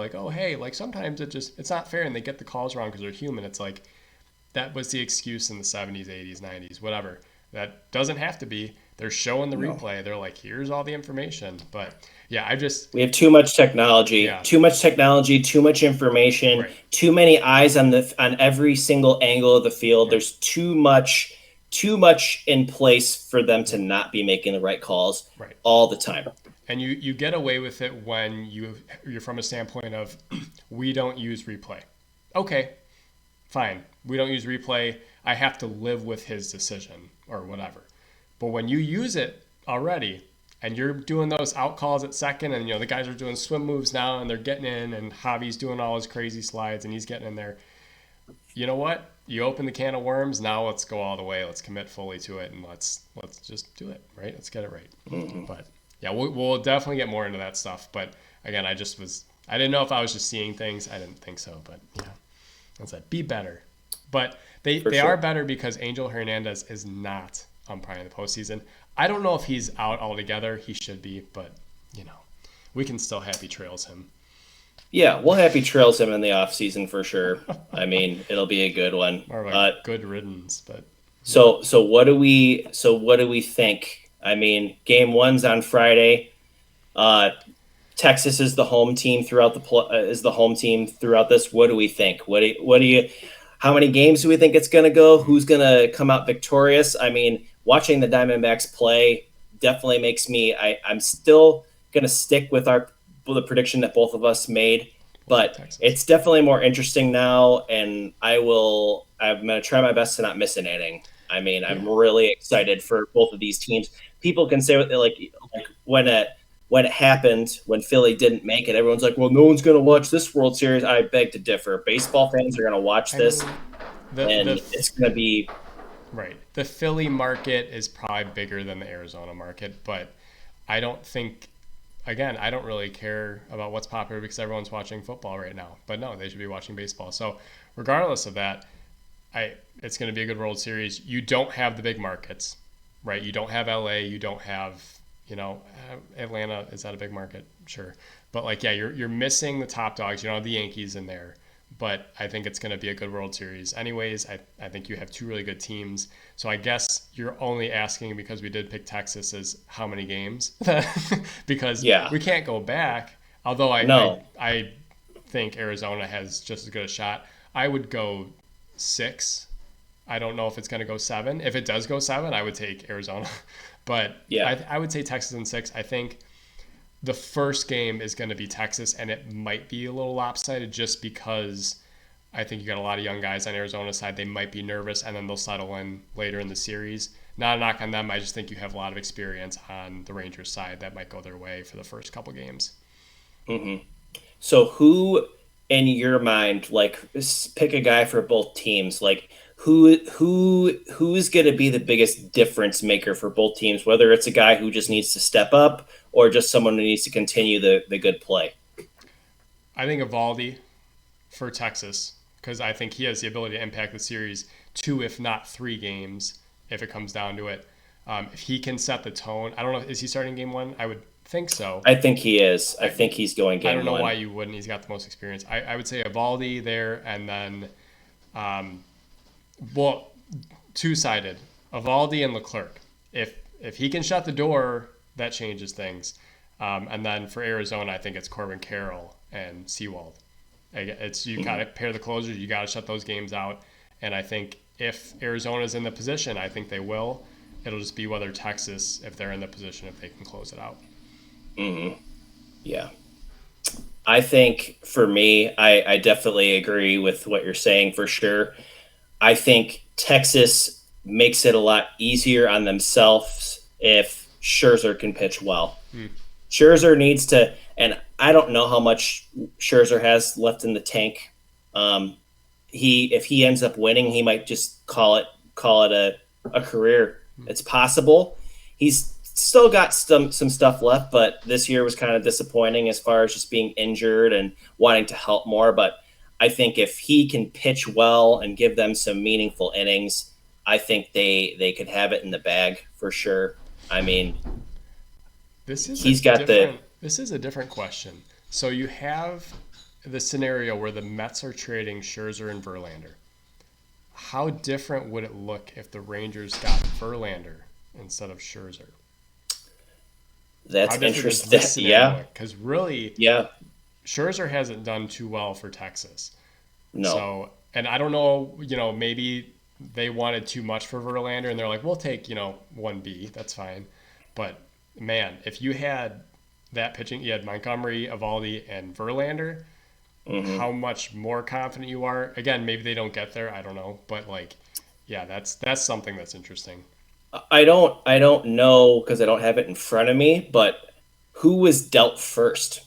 sometimes it's not fair and they get the calls wrong because they're human. It's like that was the excuse in the 70s, 80s, 90s, whatever. That doesn't have to be. They're showing the replay. They're like, here's all the information. But we have too much technology, too much information, too many eyes on every single angle of the field. There's too much too much in place for them to not be making the right calls Right. all the time. And you get away with it when you're from a standpoint of we don't use replay. Okay, fine. We don't use replay. I have to live with his decision or whatever. But when you use it already and you're doing those out calls at second and the guys are doing swim moves now and they're getting in and Javi's doing all his crazy slides and he's getting in there. You know what? You open the can of worms. Now let's go all the way. Let's commit fully to it and let's just do it, right? Let's get it right. Mm-hmm. But yeah, we'll definitely get more into that stuff. But again, I didn't know if I was just seeing things. I didn't think so, but yeah, that's it. Be better. But they are better because Angel Hernandez is not umpiring the postseason. I don't know if he's out altogether. He should be, but we can still happy trails him. Yeah, we'll happy trails him in the off season for sure. I mean, it'll be a good one. Or like good riddance, but so what do we think? I mean, game 1's on Friday. Texas is the home team throughout this. What do we think? What do you? How many games do we think it's going to go? Who's going to come out victorious? I mean, watching the Diamondbacks play definitely makes me. I'm still going to stick with the prediction that both of us made, but Texas. It's definitely more interesting now, and I'm going to try my best to not miss an inning. I mean, I'm really excited for both of these teams. People can say like when it happened, when Philly didn't make it, everyone's like, well, no one's going to watch this World Series. I beg to differ. Baseball fans are going to watch this, it's going to be right. The Philly market is probably bigger than the Arizona market, but I don't think. Again, I don't really care about what's popular because everyone's watching football right now. But no, they should be watching baseball. So regardless of that, it's going to be a good World Series. You don't have the big markets, right? You don't have LA. You don't have, Atlanta. Is that a big market? Sure. But you're missing the top dogs. You don't have the Yankees in there. But I think it's going to be a good World Series. Anyways, I think you have two really good teams. So I guess you're only asking because we did pick Texas as how many games? Because we can't go back. Although I think Arizona has just as good a shot. I would go 6. I don't know if it's going to go 7. If it does go 7, I would take Arizona. But I would say Texas in 6. I think the first game is going to be Texas, and it might be a little lopsided just because I think you got a lot of young guys on Arizona's side. They might be nervous, and then they'll settle in later in the series. Not a knock on them. I just think you have a lot of experience on the Rangers side that might go their way for the first couple games. Mm-hmm. So who, in your mind, pick a guy for both teams, who's going to be the biggest difference maker for both teams, whether it's a guy who just needs to step up or just someone who needs to continue the good play? I think Eovaldi for Texas, because I think he has the ability to impact the series 2, if not 3 games, if it comes down to it. If he can set the tone, I don't know, is he starting game 1? I would think so. I think he is. I think he's going game 1. I don't know why you wouldn't. He's got the most experience. I would say Eovaldi there, and then two-sided, Eovaldi and Leclerc. If he can shut the door, that changes things. And then for Arizona, I think it's Corbin Carroll and Sewald. You got to pair the closers. You got to shut those games out. And I think if Arizona's in the position, I think they will. It'll just be whether Texas, if they're in the position, if they can close it out. Mm-hmm. Yeah. I think for me, I definitely agree with what you're saying for sure. I think Texas makes it a lot easier on themselves if Scherzer can pitch well. Scherzer needs to, and I don't know how much Scherzer has left in the tank. If he ends up winning, he might just call it a career. It's possible. He's still got some stuff left, but this year was kind of disappointing as far as just being injured and wanting to help more. But I think if he can pitch well and give them some meaningful innings, I think they could have it in the bag for sure. I mean, this is a different question. So you have the scenario where the Mets are trading Scherzer and Verlander. How different would it look if the Rangers got Verlander instead of Scherzer? That's interesting. Yeah, because really, Scherzer hasn't done too well for Texas. No. So, and I don't know, maybe they wanted too much for Verlander, and they're like, we'll take 1B, that's fine. But man, if you had that pitching, you had Montgomery, Evaldi, and Verlander, Hmm. how much more confident you are. Again, maybe they don't get there, I don't know, but like, yeah, that's something that's interesting. I don't know because I don't have it in front of me, but who was dealt first?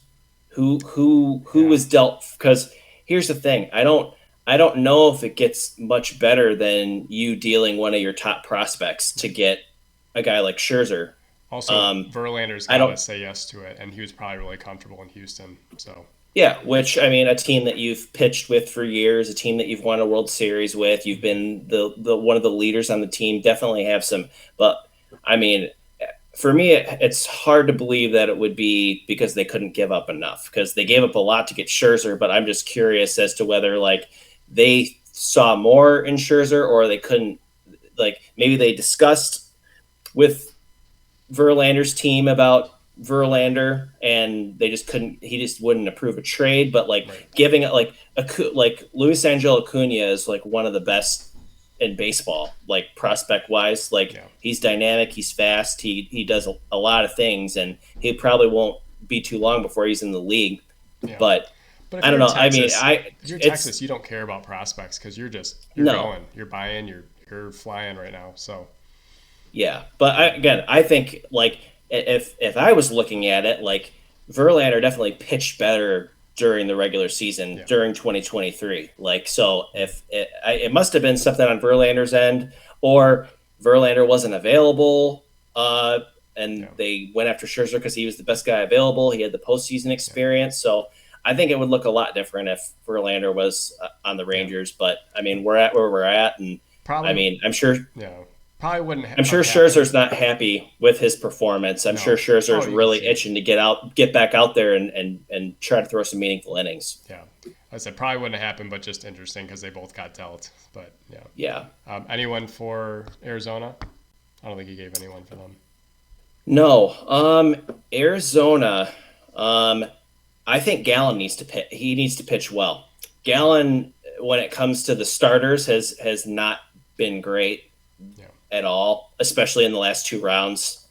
Who Yeah. was dealt? Because here's the thing, I don't know if it gets much better than you dealing one of your top prospects to get a guy like Scherzer. Also, Um, Verlander's I got to don't. say yes to it, and he was probably really comfortable in Houston. So, Yeah, which I mean, a team that you've pitched with for years, a team that you've won a World Series with, you've mhm. been the one of the leaders on the team. Definitely have some, but I mean, for me, it's hard to believe that it would be because they couldn't give up enough because they gave up a lot to get Scherzer. But I'm just curious as to whether like they saw more in Scherzer or they couldn't. Like maybe they discussed with Verlander's team about Verlander, and they just couldn't. He just wouldn't approve a trade. But like Right. giving it like Luis Angel Acuna is like one of the best in baseball, like prospect wise. Like Yeah. he's dynamic, he's fast, he does a lot of things, and he probably won't be too long before he's in the league. Yeah. But But I don't know. I mean, If you're it's Texas, you don't care about prospects because you're no. going, you're buying, you're flying right now. So, Yeah, but again, I think like if I was looking at it, like Verlander definitely pitched better during the regular season yeah. during 2023. Like, so if it must have been something on Verlander's end, or Verlander wasn't available, uh, and Yeah. they went after Scherzer because he was the best guy available. He had the postseason Yeah. experience, so I think it would look a lot different if Verlander was on the Yeah. Rangers. But I mean, we're at where we're at, and I Probably mean, I'm sure yeah. Probably wouldn't I'm sure have happened. Scherzer's not happy with his performance. I'm sure No. Oh, Scherzer's you can really see it. itching to get back out there and try to throw some meaningful innings. Yeah. I said probably wouldn't have happened, but just interesting because they both got dealt. But yeah. Yeah. Anyone for Arizona? I don't think he gave anyone for them. No. Arizona. Um, I think Gallon needs to pitch. He needs to pitch well. Gallon, when it comes to the starters, has not been great Yeah. at all, especially in the last two rounds.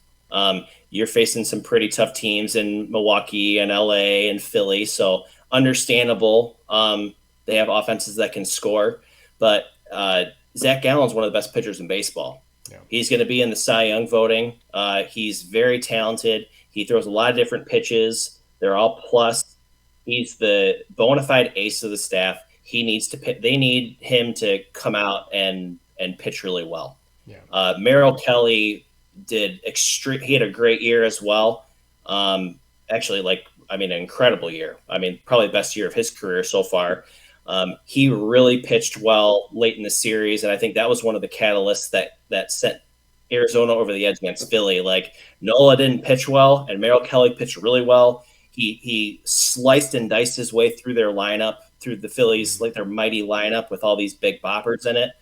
You're facing some pretty tough teams in Milwaukee and LA and Philly, so understandable. They have offenses that can score, but Zach Gallen's one of the best pitchers in baseball. Yeah. He's going to be in the Cy Young voting. He's very talented. He throws a lot of different pitches. They're all plus. He's the bona fide ace of the staff. He needs to pitch. They need him to come out and pitch really well. Yeah. Merrill Kelly did extreme. He had a great year as well. Actually, like I mean, an incredible year. I mean, probably the best year of his career so far. He really pitched well late in the series, and I think that was one of the catalysts that sent Arizona over the edge against Philly. Like Nola didn't pitch well, and Merrill Kelly pitched really well. He sliced and diced his way through their lineup, through the Phillies, Mhm. like their mighty lineup with all these big boppers in it.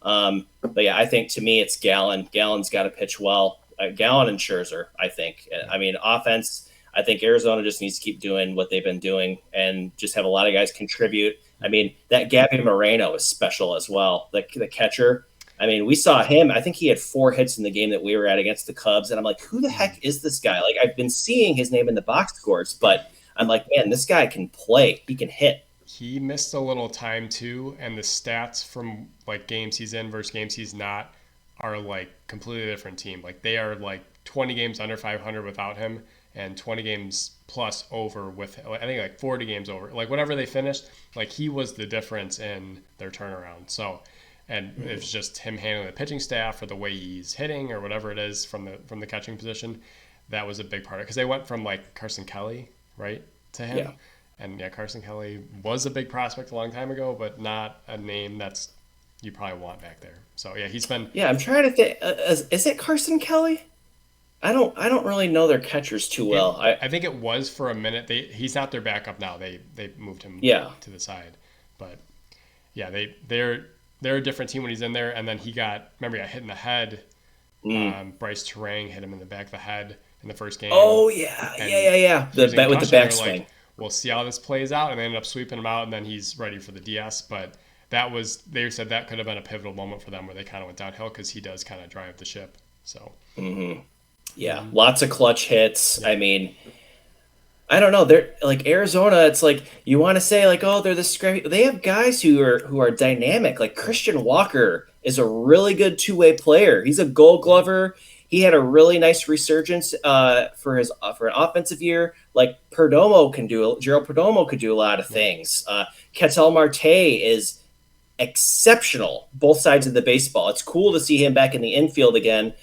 But yeah, I think to me it's Gallon. Gallon's got to pitch well. Gallon and Scherzer, I think. Yeah. I mean, offense. I think Arizona just needs to keep doing what they've been doing and just have a lot of guys contribute. I mean, that Gabby Moreno is special as well. The catcher. I mean, we saw him. I think he had 4 hits in the game that we were at against the Cubs, and I'm like, who the Mhm. heck is this guy? Like, I've been seeing his name in the box scores, but I'm like, man, this guy can play. He can hit. He missed a little time too, and the stats from like games he's in versus games he's not are like completely different team. Like they are like 20 games under 500 without him, and 20 games plus over with. I think like 40 games over. Like whatever they finished, like he was the difference in their turnaround. So, and it's just him handling the pitching staff or the way he's hitting or whatever it is from the catching position. That was a big part of it because they went from like Carson Kelly right to him. Yeah. And yeah, Carson Kelly was a big prospect a long time ago, but not a name that's you probably want back there. So yeah, he's been. Yeah, I'm trying to think. Is it Carson Kelly? I don't really know their catchers too It, well. I I think it was for a minute. He's not their backup now. They moved him Yeah. to the side, but yeah, they're a different team when he's in there. And then he got remember he got hit in the head. Mm. Bryce Terang hit him in the back of the head in the first game, Oh yeah, yeah, and yeah, yeah. he The was in bet with the concussion. They're like, backswing. we'll see how this plays out, and they ended up sweeping him out, and then he's ready for the DS. But they said that could have been a pivotal moment for them where they kind of went downhill because he does kind of drive the ship. So, Yeah, lots of clutch hits. Yeah. I mean, I don't know. They're like Arizona. It's like you want to say like, oh, they're the scrappy. They have guys who are dynamic. Like Christian Walker is a really good two-way player. He's a Gold Glover. He had a really nice resurgence for an offensive year. Like Gerald Perdomo could do a lot of things. Ketel Marte is exceptional both sides of the baseball. It's cool to see him back in the infield again,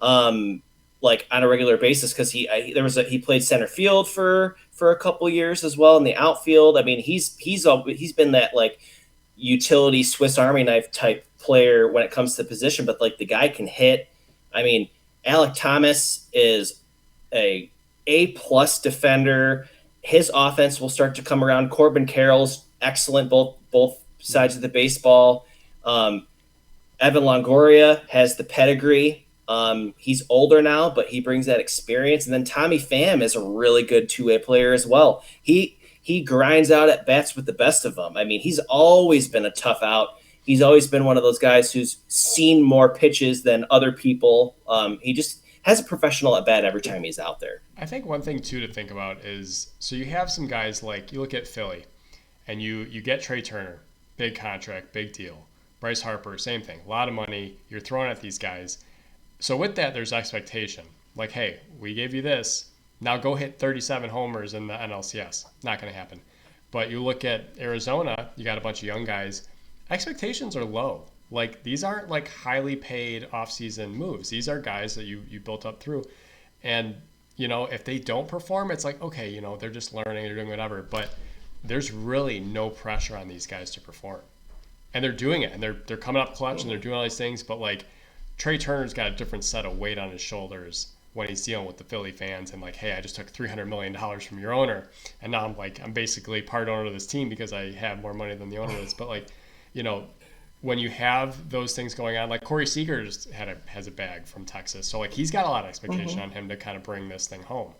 like on a regular basis because he played center field for a couple years as well in the outfield. I mean, he's been that like utility Swiss Army knife type player when it comes to position, but like the guy can hit. I mean, Alec Thomas is a plus defender. His offense will start to come around. Corbin Carroll's excellent both sides of the baseball. Evan Longoria has the pedigree. He's older now, but he brings that experience. And then Tommy Pham is a really good two-way player as well. He grinds out at bats with the best of them. I mean, he's always been a tough out. He's always been one of those guys who's seen more pitches than other people. He just has a professional at bat every time he's out there. I think one thing too to think about is so you have some guys like you look at Philly, and you get Trey Turner, big contract, big deal. Bryce Harper, same thing, a lot of money. You're throwing at these guys. So with that, there's expectation. Like, hey, we gave you this. Now go hit 37 homers in the NLCS. Not going to happen. But you look at Arizona, you got a bunch of young guys. Expectations are low. Like, these aren't like highly paid offseason moves. These are guys that you built up through. And, if they don't perform, it's like, okay, they're just learning, they're doing whatever. But there's really no pressure on these guys to perform. And they're doing it. And they're coming up clutch and they're doing all these things. But, like, Trey Turner's got a different set of weight on his shoulders when he's dealing with the Philly fans and like, hey, I just took $300 million from your owner. And now I'm basically part owner of this team because I have more money than the owner is. But like, when you have those things going on, like Corey Seager just has a bag from Texas. So like, he's got a lot of expectation on him to kind of bring this thing home.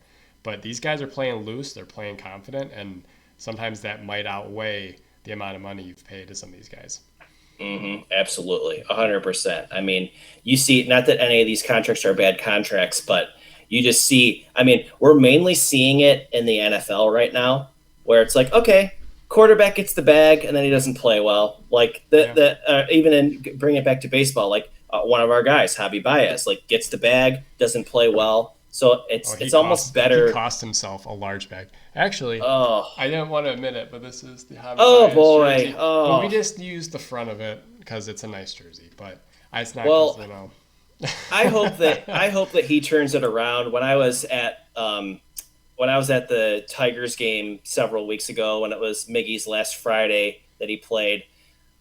But these guys are playing loose. They're playing confident. And sometimes that might outweigh the amount of money you've paid to some of these guys. Absolutely. 100%. I mean, you see, not that any of these contracts are bad contracts, but you just see, I mean, we're mainly seeing it in the NFL right now where it's like, okay, quarterback gets the bag and then he doesn't play well. Like even in bring it back to baseball, like one of our guys, Javi Baez, like gets the bag, doesn't play well. So it's almost better. He cost himself a large bag. Actually, I didn't want to admit it, but this is the Javi Baez boy. Jersey. But we just used the front of it because it's a nice jersey. But it's not. Well, I hope that he turns it around. When I was at the Tigers game several weeks ago, when it was Miggy's last Friday that he played,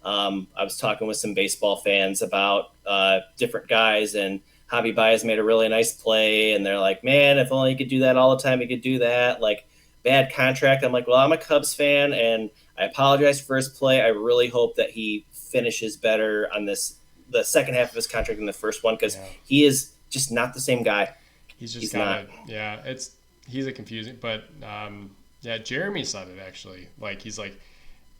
I was talking with some baseball fans about different guys and. Javi Baez made a really nice play, and they're like, man, if only he could do that all the time, he could do that. Like, bad contract. I'm like, well, I'm a Cubs fan, and I apologize for his play. I really hope that he finishes better on the second half of his contract than the first one, because he is just not the same guy. He's a confusing, but Jeremy said it actually. Like, he's like,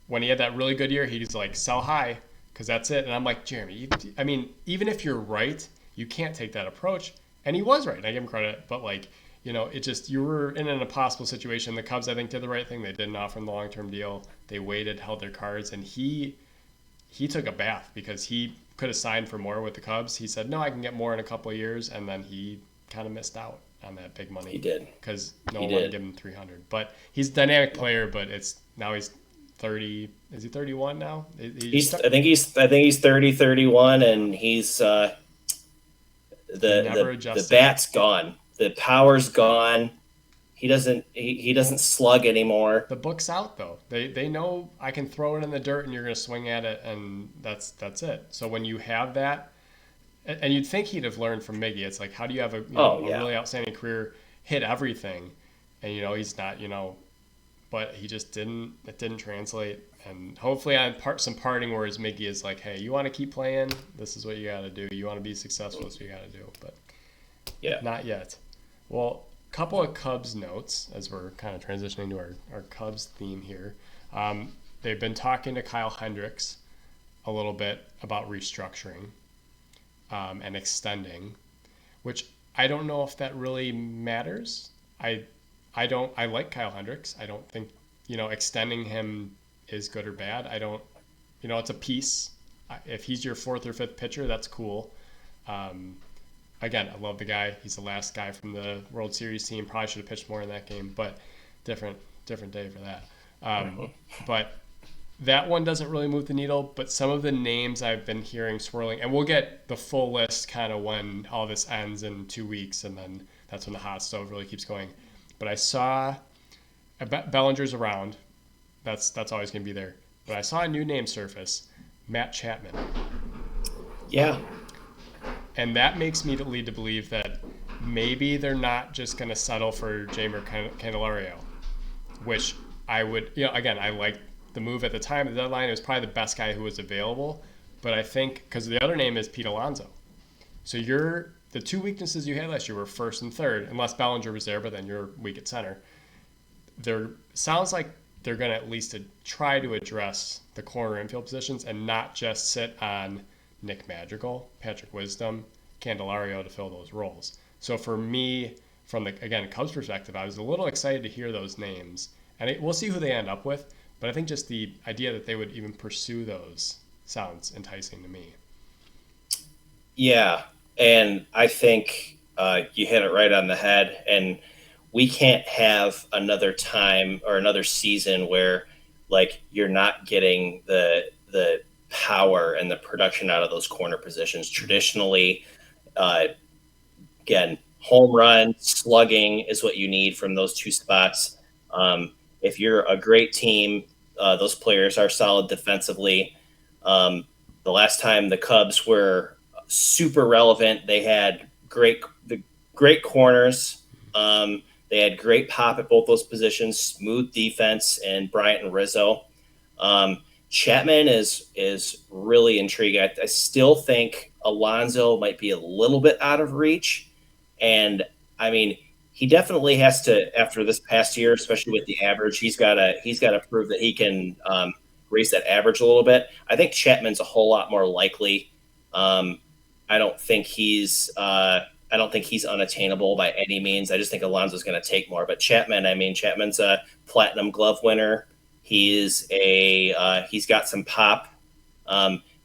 when he had that really good year, he's like, sell high, because that's it. And I'm like, Jeremy, I mean, even if you're right, you can't take that approach. And he was right. I give him credit. But, like, it just, you were in an impossible situation. The Cubs, I think, did the right thing. They didn't offer him the long-term deal. They waited, held their cards. And he took a bath because he could have signed for more with the Cubs. He said, no, I can get more in a couple of years. And then he kind of missed out on that big money. He did. Because no one wanted to give him $300. But he's a dynamic player, but now he's 30. Is he 31 now? I think he's 30, 31, and he's the bat's gone. The power's gone. He doesn't slug anymore. The book's out though. They know I can throw it in the dirt and you're going to swing at it, and that's it. So when you have that, and you'd think he'd have learned from Miggy. It's like, how do you have a really outstanding career, hit everything, and he's not, but he just didn't. It didn't translate. And hopefully on some parting words, Miggy is like, hey, you want to keep playing? This is what you got to do. You want to be successful, this is what you got to do. But not yet. Well, a couple of Cubs notes as we're kind of transitioning to our Cubs theme here. They've been talking to Kyle Hendricks a little bit about restructuring and extending, which I don't know if that really matters. I I don't. I like Kyle Hendricks. I don't think extending him is good or bad. I don't. It's a piece. If he's your fourth or fifth pitcher, that's cool. Um, Again, I love the guy. He's the last guy from the World Series team. Probably should have pitched more in that game, but different day for that. But that one doesn't really move the needle. But some of the names I've been hearing swirling, and we'll get the full list kind of when all this ends in 2 weeks, and then that's when the hot stove really keeps going. But I saw Bellinger's around. That's always going to be there. But I saw a new name surface, Matt Chapman. Yeah. And that makes me lead to believe that maybe they're not just going to settle for Jeimer Candelario, which I would, again, I liked the move at the time of the deadline. It was probably the best guy who was available. But I think, because the other name is Pete Alonso. So the two weaknesses you had last year were first and third, unless Bellinger was there, but then you're weak at center. There sounds like they're going to at least try to address the corner infield positions and not just sit on Nick Madrigal, Patrick Wisdom, Candelario to fill those roles. So for me, from the Cubs perspective, I was a little excited to hear those names, and we'll see who they end up with. But I think just the idea that they would even pursue those sounds enticing to me. Yeah, and I think you hit it right on the head. And we can't have another time or another season where like you're not getting the power and the production out of those corner positions. Traditionally, again, home run, slugging is what you need from those two spots. If you're a great team, those players are solid defensively. The last time the Cubs were super relevant, they had great corners. They had great pop at both those positions, smooth defense, and Bryant and Rizzo. Chapman is really intriguing. I still think Alonso might be a little bit out of reach. And I mean, he definitely has to, after this past year, especially with the average, he's got to prove that he can raise that average a little bit. I think Chapman's a whole lot more likely. I don't think he's unattainable by any means. I just think Alonso's going to take more. But Chapman's a Platinum Glove winner. He's got some pop.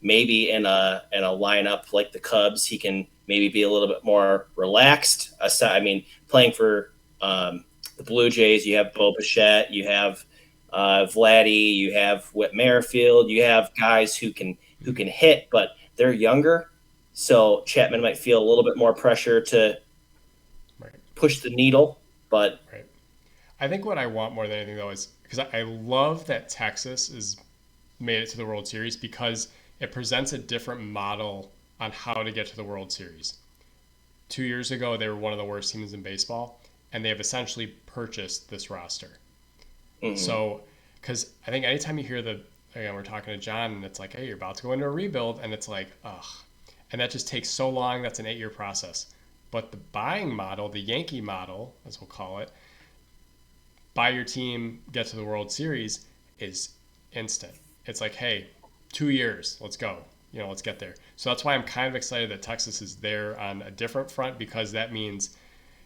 Maybe in a lineup like the Cubs, he can maybe be a little bit more relaxed. Playing for the Blue Jays, you have Bo Bichette, you have Vladdy, you have Whit Merrifield, you have guys who can hit, but they're younger. So Chapman might feel a little bit more pressure to push the needle. But right. I think what I want more than anything, though, is because I love that Texas is made it to the World Series because it presents a different model on how to get to the World Series. 2 years ago, they were one of the worst teams in baseball, and they have essentially purchased this roster. Mm-hmm. So, because I think anytime you hear again, we're talking to John, and it's like, hey, you're about to go into a rebuild, and it's like, ugh. And that just takes so long. That's an 8-year process. But the buying model, the Yankee model, as we'll call it, buy your team, get to the World Series, is instant. It's like, hey, 2 years, let's go. Let's get there. So that's why I'm kind of excited that Texas is there on a different front, because that means,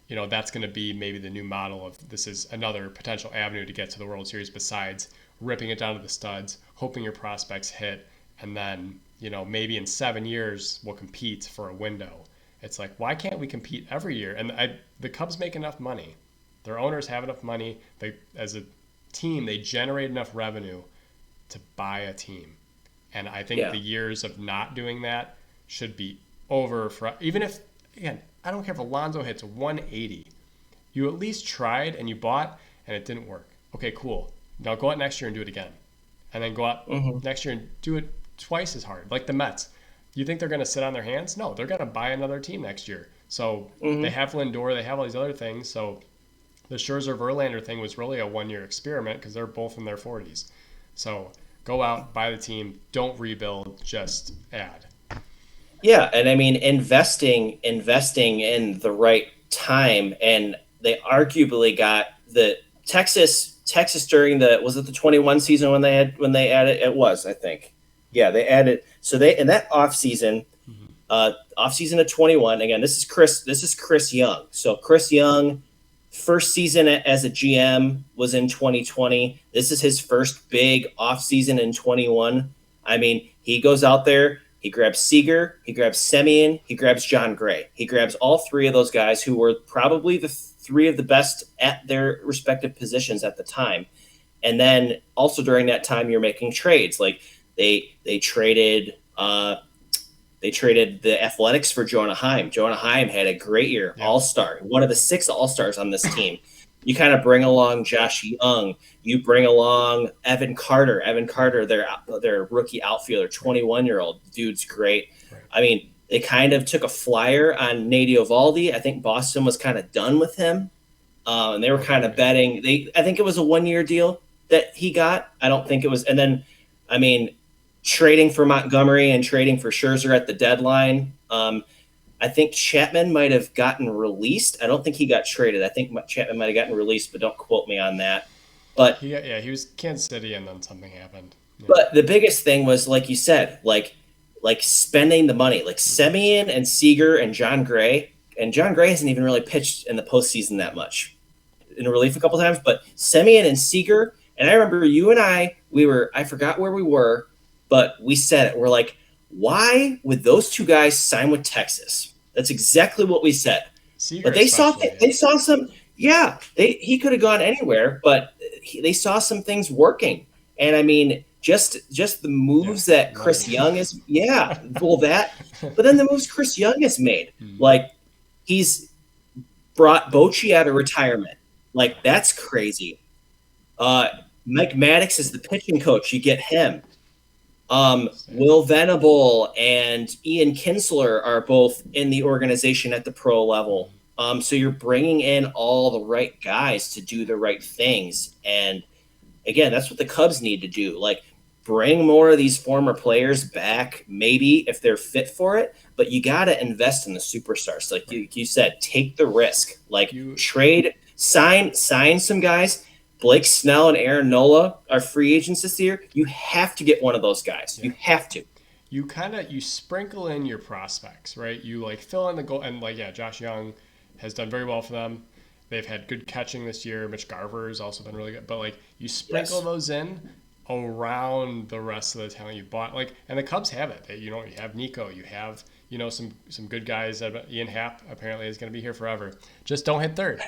that's going to be maybe the new model of this is another potential avenue to get to the World Series besides ripping it down to the studs, hoping your prospects hit, and then, maybe in 7 years we'll compete for a window. It's like, why can't we compete every year? And the Cubs make enough money. Their owners have enough money. As a team, they generate enough revenue to buy a team. And I think the years of not doing that should be over. Even if, again, I don't care if Alonso hits 180. You at least tried and you bought and it didn't work. Okay, cool. Now go out next year and do it again. And then go out next year and do it twice as hard. Like the Mets. You think they're going to sit on their hands? No, they're going to buy another team next year. So they have Lindor. They have all these other things. So the Scherzer-Verlander thing was really a one-year experiment because they're both in their 40s. So go out, buy the team, don't rebuild, just add. Yeah, and I mean investing in the right time, and they arguably got the Texas during the 21 season when they added it was, I think. Yeah, they added so they in that offseason, Mm-hmm. offseason of 21. Again, this is Chris Young. So Chris Young, first season as a GM was in 2020. This is his first big offseason in 21. I mean, he goes out there, he grabs Seager, he grabs Semien, he grabs John Gray. He grabs all three of those guys who were probably the three of the best at their respective positions at the time. And then also during that time, you're making trades. Like they traded they traded the Athletics for Jonah Heim. Jonah Heim had a great year, Yeah. All Star, one of the 6 All Stars on this team. You kind of bring along Josh Young. You bring along Evan Carter. Evan Carter, their rookie outfielder, 21-year-old dude's great. Right. I mean, they kind of took a flyer on Nate Eovaldi. I think Boston was kind of done with him, and they were kind of betting. I think it was a 1-year deal that he got. I don't think it was. And then, I mean, trading for Montgomery and trading for Scherzer at the deadline. I think Chapman might have gotten released. I don't think he got traded. I think Chapman might have gotten released, but don't quote me on that. But He was Kansas City, and then something happened. Yeah. but the biggest thing was, like you said, like spending the money, like Semien and Seager and John Gray. And John Gray hasn't even really pitched in the postseason that much, in relief a couple times. But Semien and Seager, and I remember you and I forgot where we were, but we said it. We're like, why would those two guys sign with Texas? That's exactly what we said. Seager But they saw some. Yeah, he could have gone anywhere, but they saw some things working. And I mean, just the moves that Chris Young is. Yeah, well that. But then the moves Chris Young has made, like he's brought Bochy out of retirement. Like that's crazy. Mike Maddox is the pitching coach. You get him. Will Venable and Ian Kinsler are both in the organization at the pro level. So you're bringing in all the right guys to do the right things. And again, that's what the Cubs need to do. Like, bring more of these former players back, maybe if they're fit for it. But you got to invest in the superstars. Like you said, take the risk. Like trade, sign some guys. Blake Snell and Aaron Nola are free agents this year. You have to get one of those guys. Yeah. You have to. You sprinkle in your prospects, right? You like fill in the goal, and like Josh Young has done very well for them. They've had good catching this year. Mitch Garver has also been really good. But like you sprinkle those in around the rest of the talent you bought. Like, and the Cubs have it. You have Nico. You have some good guys. Ian Happ apparently is going to be here forever. Just don't hit third.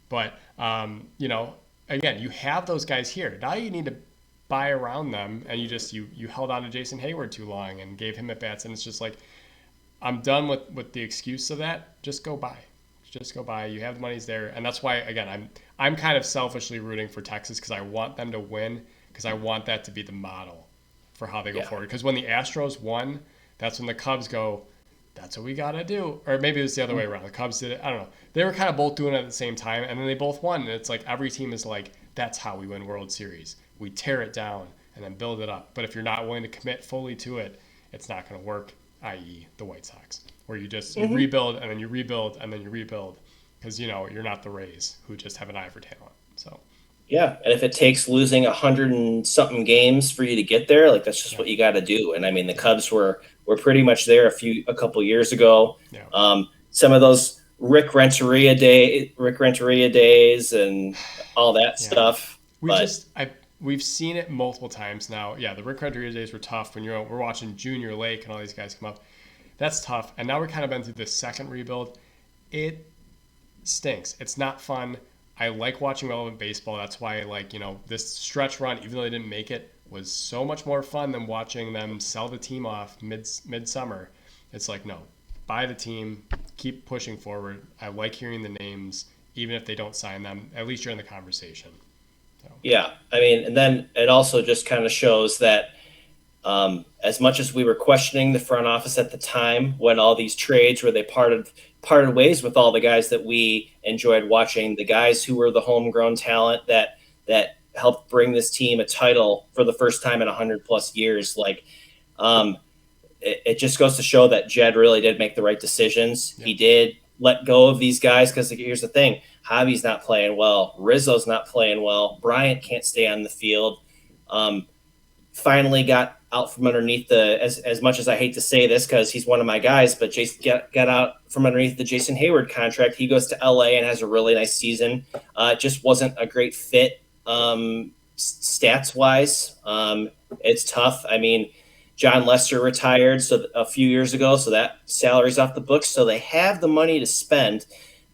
But again, you have those guys here. Now you need to buy around them, and you held on to Jason Hayward too long and gave him at bats, and it's just like, I'm done with the excuse of that. Just go buy. You have the money's there, and that's why again I'm kind of selfishly rooting for Texas because I want them to win because I want that to be the model for how they go forward. Because when the Astros won, that's when the Cubs go, that's what we got to do. Or maybe it was the other way around. The Cubs did it. I don't know. They were kind of both doing it at the same time, and then they both won. And it's like every team is like, that's how we win World Series. We tear it down and then build it up. But if you're not willing to commit fully to it, it's not going to work, i.e. the White Sox, where you just you rebuild and then you rebuild and then you rebuild because, you're not the Rays who just have an eye for talent. So. Yeah, and if it takes losing 100 and something games for you to get there, like that's just what you got to do. And I mean, the Cubs were pretty much there a couple years ago. Yeah. Some of those Rick Renteria days and all that stuff. We've seen it multiple times now. Yeah, the Rick Renteria days were tough when we're watching Junior Lake and all these guys come up. That's tough. And now we're kind of been through the second rebuild. It stinks. It's not fun. I like watching relevant baseball. That's why this stretch run, even though they didn't make it, was so much more fun than watching them sell the team off midsummer. It's like, no, buy the team, keep pushing forward. I like hearing the names, even if they don't sign them. At least you're in the conversation. So. Yeah, I mean, and then it also just kind of shows that as much as we were questioning the front office at the time when all these trades where they parted ways with all the guys that we enjoyed watching, the guys who were the homegrown talent that helped bring this team a title for the first time in 100+ years. Like, it just goes to show that Jed really did make the right decisions. Yeah. He did let go of these guys because here's the thing. Javi's not playing well. Rizzo's not playing well. Bryant can't stay on the field. Finally got out from underneath as much as I hate to say this because he's one of my guys, but Jason got out from underneath the Jason Hayward contract. He goes to LA and has a really nice season. It just wasn't a great fit stats wise. It's tough. I mean, John Lester retired a few years ago, so that salary's off the books. So they have the money to spend.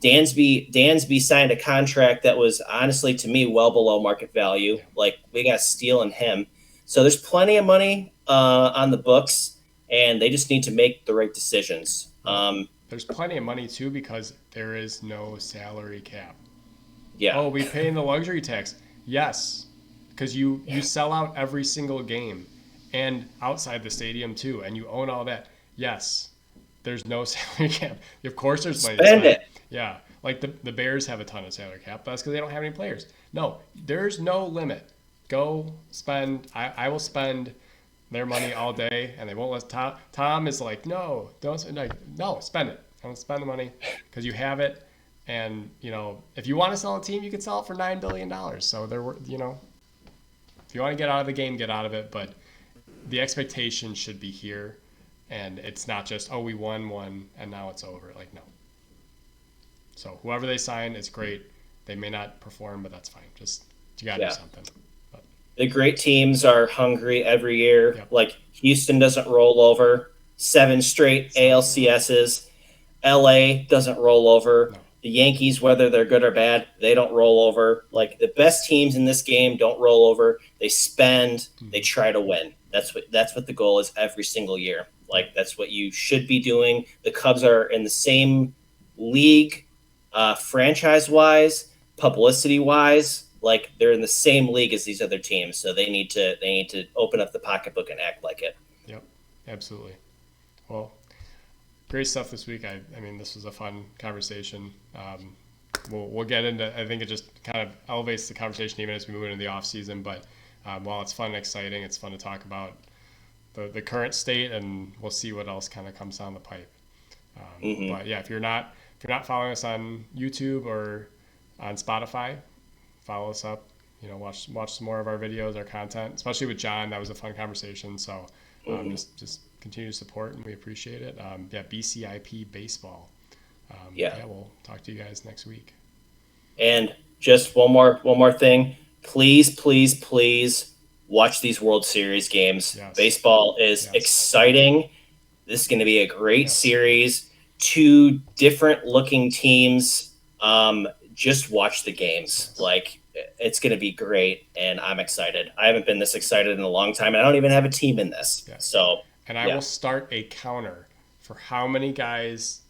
Dansby signed a contract that was honestly to me well below market value. Like we got Steele and him. So there's plenty of money on the books, and they just need to make the right decisions. There's plenty of money too because there is no salary cap. Yeah. Oh, we pay in the luxury tax. Yes, because you sell out every single game and outside the stadium too, and you own all that. Yes, there's no salary cap. Of course there's money to spend. Spend it. Yeah, like the Bears have a ton of salary cap, but that's because they don't have any players. No, there's no limit. Go spend. I will spend their money all day, and they won't let Tom is like, no, don't no, spend it. Don't spend the money because you have it, and if you want to sell a team, you can sell it for $9 billion. So if you want to get out of the game, get out of it, but the expectation should be here, and it's not just we won one and now it's over. Like no. So whoever they sign is great. They may not perform, but that's fine. Just you gotta do something. The great teams are hungry every year. Yep. Like Houston doesn't roll over. 7 straight ALCSs. LA doesn't roll over. No. The Yankees, whether they're good or bad, they don't roll over. Like the best teams in this game don't roll over. They spend. They try to win. That's what the goal is every single year. Like that's what you should be doing. The Cubs are in the same league, franchise-wise, publicity-wise. Like they're in the same league as these other teams, so they need to open up the pocketbook and act like it. Yep, absolutely. Well, great stuff this week. I mean, this was a fun conversation. We'll get into. I think it just kind of elevates the conversation even as we move into the off season. But while it's fun and exciting, it's fun to talk about the current state, and we'll see what else kind of comes down the pipe. But yeah, if you're not following us on YouTube or on Spotify, follow us up, watch some more of our videos, our content, especially with John. That was a fun conversation. So just continue to support, and we appreciate it. BCIP baseball. We'll talk to you guys next week. And just one more thing, please watch these World Series games. Yes. Baseball is exciting. This is going to be a great series. 2 different looking teams. Just watch the games. Like it's going to be great, and I'm excited. I haven't been this excited in a long time, and I don't even have a team in this. Yes. So, and I will start a counter for how many guys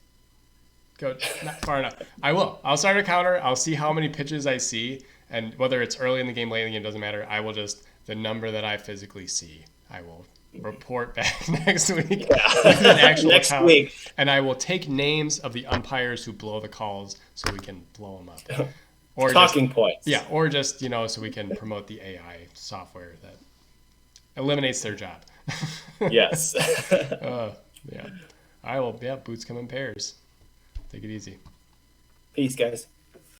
go not far enough. I'll start a counter. I'll see how many pitches I see, and whether it's early in the game, late in the game, doesn't matter. I will just the number that I physically see. I will report back next week with an actual next count, week, and I will take names of the umpires who blow the calls so we can blow them up. Or talking points. Yeah, or just so we can promote the AI software that eliminates their job. Yes. I will. Yeah, boots come in pairs. Take it easy. Peace, guys.